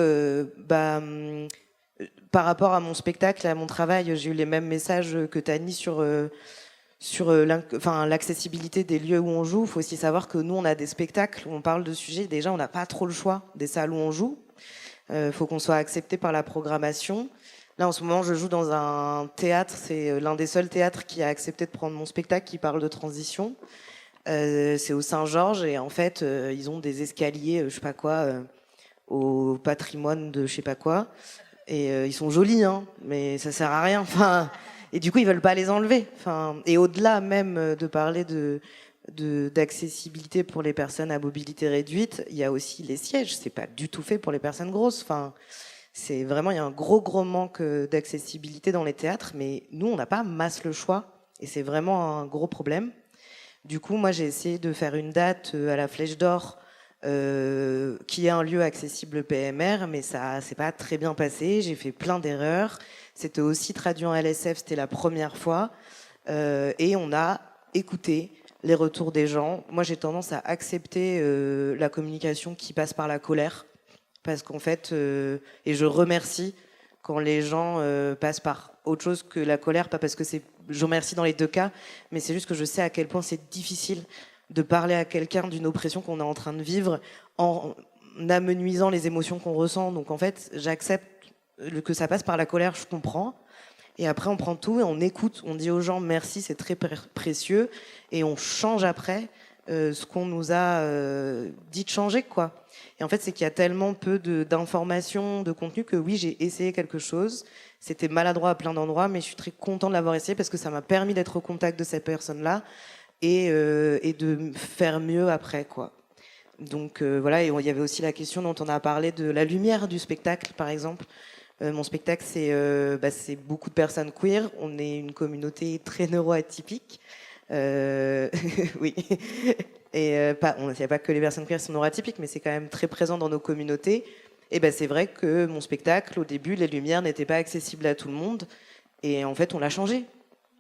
[SPEAKER 1] par rapport à mon spectacle, à mon travail, j'ai eu les mêmes messages que Tani sur l'accessibilité des lieux où on joue. Il faut aussi savoir que nous, on a des spectacles où on parle de sujets. Déjà, on n'a pas trop le choix des salles où on joue. Faut qu'on soit accepté par la programmation. Là, en ce moment, je joue dans un théâtre. C'est l'un des seuls théâtres qui a accepté de prendre mon spectacle qui parle de transition. C'est au Saint-Georges et en fait, ils ont des escaliers, je sais pas quoi, au patrimoine de je sais pas quoi. Et ils sont jolis, hein, mais ça sert à rien. Enfin, et du coup, ils veulent pas les enlever. Enfin, et au-delà même de parler d'accessibilité pour les personnes à mobilité réduite, il y a aussi les sièges. C'est pas du tout fait pour les personnes grosses. Enfin, c'est vraiment, il y a un gros manque d'accessibilité dans les théâtres, mais nous, on n'a pas masse le choix, et c'est vraiment un gros problème. Du coup, moi, j'ai essayé de faire une date à la Flèche d'Or qui est un lieu accessible PMR, mais ça s'est pas très bien passé. J'ai fait plein d'erreurs. C'était aussi traduit en LSF, c'était la première fois. Et on a écouté les retours des gens. Moi, j'ai tendance à accepter la communication qui passe par la colère. Parce qu'en fait, et je remercie quand les gens passent par autre chose que la colère, pas parce que je remercie dans les deux cas, mais c'est juste que je sais à quel point c'est difficile de parler à quelqu'un d'une oppression qu'on est en train de vivre en amenuisant les émotions qu'on ressent. Donc en fait, j'accepte que ça passe par la colère, je comprends. Et après, on prend tout et on écoute. On dit aux gens merci, c'est très précieux. Et on change après ce qu'on nous a dit de changer, quoi. Et en fait, c'est qu'il y a tellement peu d'informations, de contenu que oui, j'ai essayé quelque chose. C'était maladroit à plein d'endroits, mais je suis très content de l'avoir essayé parce que ça m'a permis d'être au contact de ces personnes-là et de faire mieux après, quoi. Donc voilà, et il y avait aussi la question dont on a parlé de la lumière du spectacle, par exemple. Mon spectacle, c'est beaucoup de personnes queer. On est une communauté très neuroatypique. Oui. Et il n'y a pas que les personnes queer qui sont neuroatypiques, mais c'est quand même très présent dans nos communautés. Et c'est vrai que mon spectacle, au début, les lumières n'étaient pas accessibles à tout le monde. Et en fait, on l'a changé.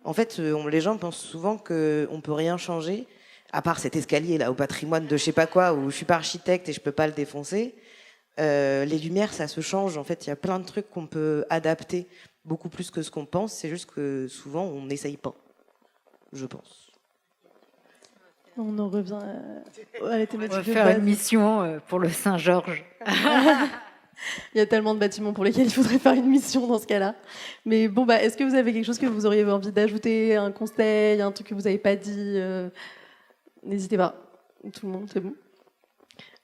[SPEAKER 1] En fait, les gens pensent souvent qu'on peut rien changer, à part cet escalier là au patrimoine de je sais pas quoi, où je suis pas architecte et je peux pas le défoncer. Les lumières, ça se change. En fait, il y a plein de trucs qu'on peut adapter beaucoup plus que ce qu'on pense. C'est juste que souvent, on n'essaye pas, je pense.
[SPEAKER 3] On en revient à la thématique.
[SPEAKER 2] On va faire une mission pour le Saint-Georges.
[SPEAKER 3] Il y a tellement de bâtiments pour lesquels il faudrait faire une mission dans ce cas-là. Mais bon, est-ce que vous avez quelque chose que vous auriez envie d'ajouter, un conseil, un truc que vous n'avez pas dit? N'hésitez pas. Tout le monde, c'est bon.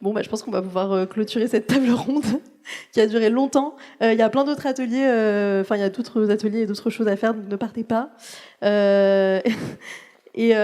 [SPEAKER 3] Bon, je pense qu'on va pouvoir clôturer cette table ronde qui a duré longtemps. Il y a plein d'autres ateliers, il y a d'autres ateliers et d'autres choses à faire, donc ne partez pas. Et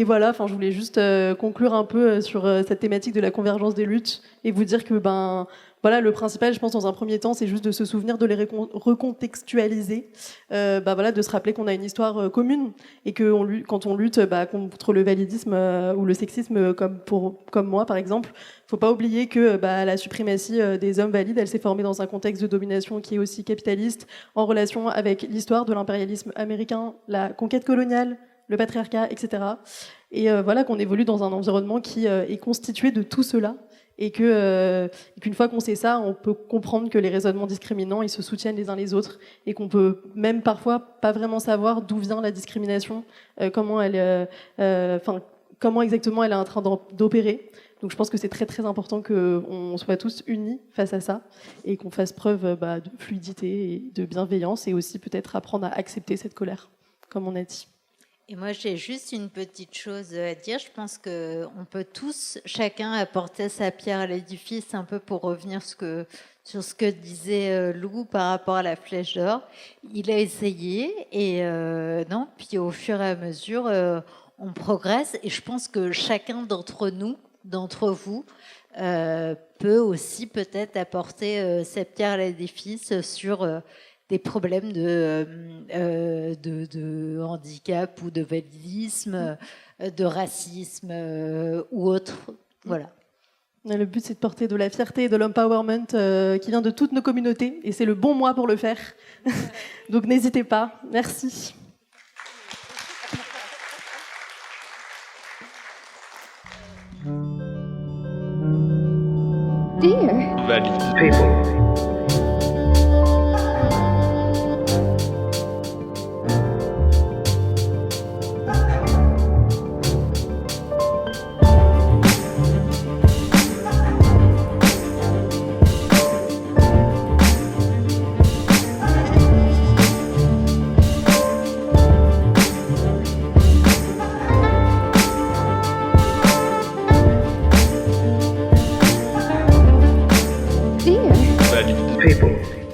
[SPEAKER 3] voilà, je voulais juste conclure un peu sur cette thématique de la convergence des luttes et vous dire que le principal, je pense, dans un premier temps, c'est juste de se souvenir de les recontextualiser, de se rappeler qu'on a une histoire commune et que quand on lutte contre le validisme ou le sexisme, comme moi par exemple, faut pas oublier que la suprématie des hommes valides, elle s'est formée dans un contexte de domination qui est aussi capitaliste, en relation avec l'histoire de l'impérialisme américain, la conquête coloniale, le patriarcat, etc. Et qu'on évolue dans un environnement qui est constitué de tout cela. Et qu'une fois qu'on sait ça, on peut comprendre que les raisonnements discriminants, ils se soutiennent les uns les autres, et qu'on peut même parfois pas vraiment savoir d'où vient la discrimination, comment exactement elle est en train d'opérer. Donc je pense que c'est très très important qu'on soit tous unis face à ça, et qu'on fasse preuve de fluidité et de bienveillance, et aussi peut-être apprendre à accepter cette colère, comme on a dit.
[SPEAKER 2] Et moi, j'ai juste une petite chose à dire. Je pense qu'on peut tous, chacun, apporter sa pierre à l'édifice, un peu pour revenir sur ce que disait Lou par rapport à la flèche d'or. Il a essayé, et puis au fur et à mesure, on progresse. Et je pense que chacun d'entre nous, d'entre vous, peut aussi peut-être apporter sa pierre à l'édifice sur des problèmes de handicap ou de validisme, de racisme ou autre. Voilà.
[SPEAKER 3] Le but, c'est de porter de la fierté et de l'empowerment qui vient de toutes nos communautés, et c'est le bon mois pour le faire. Donc n'hésitez pas. Merci.
[SPEAKER 6] Dear valid people. Valid people.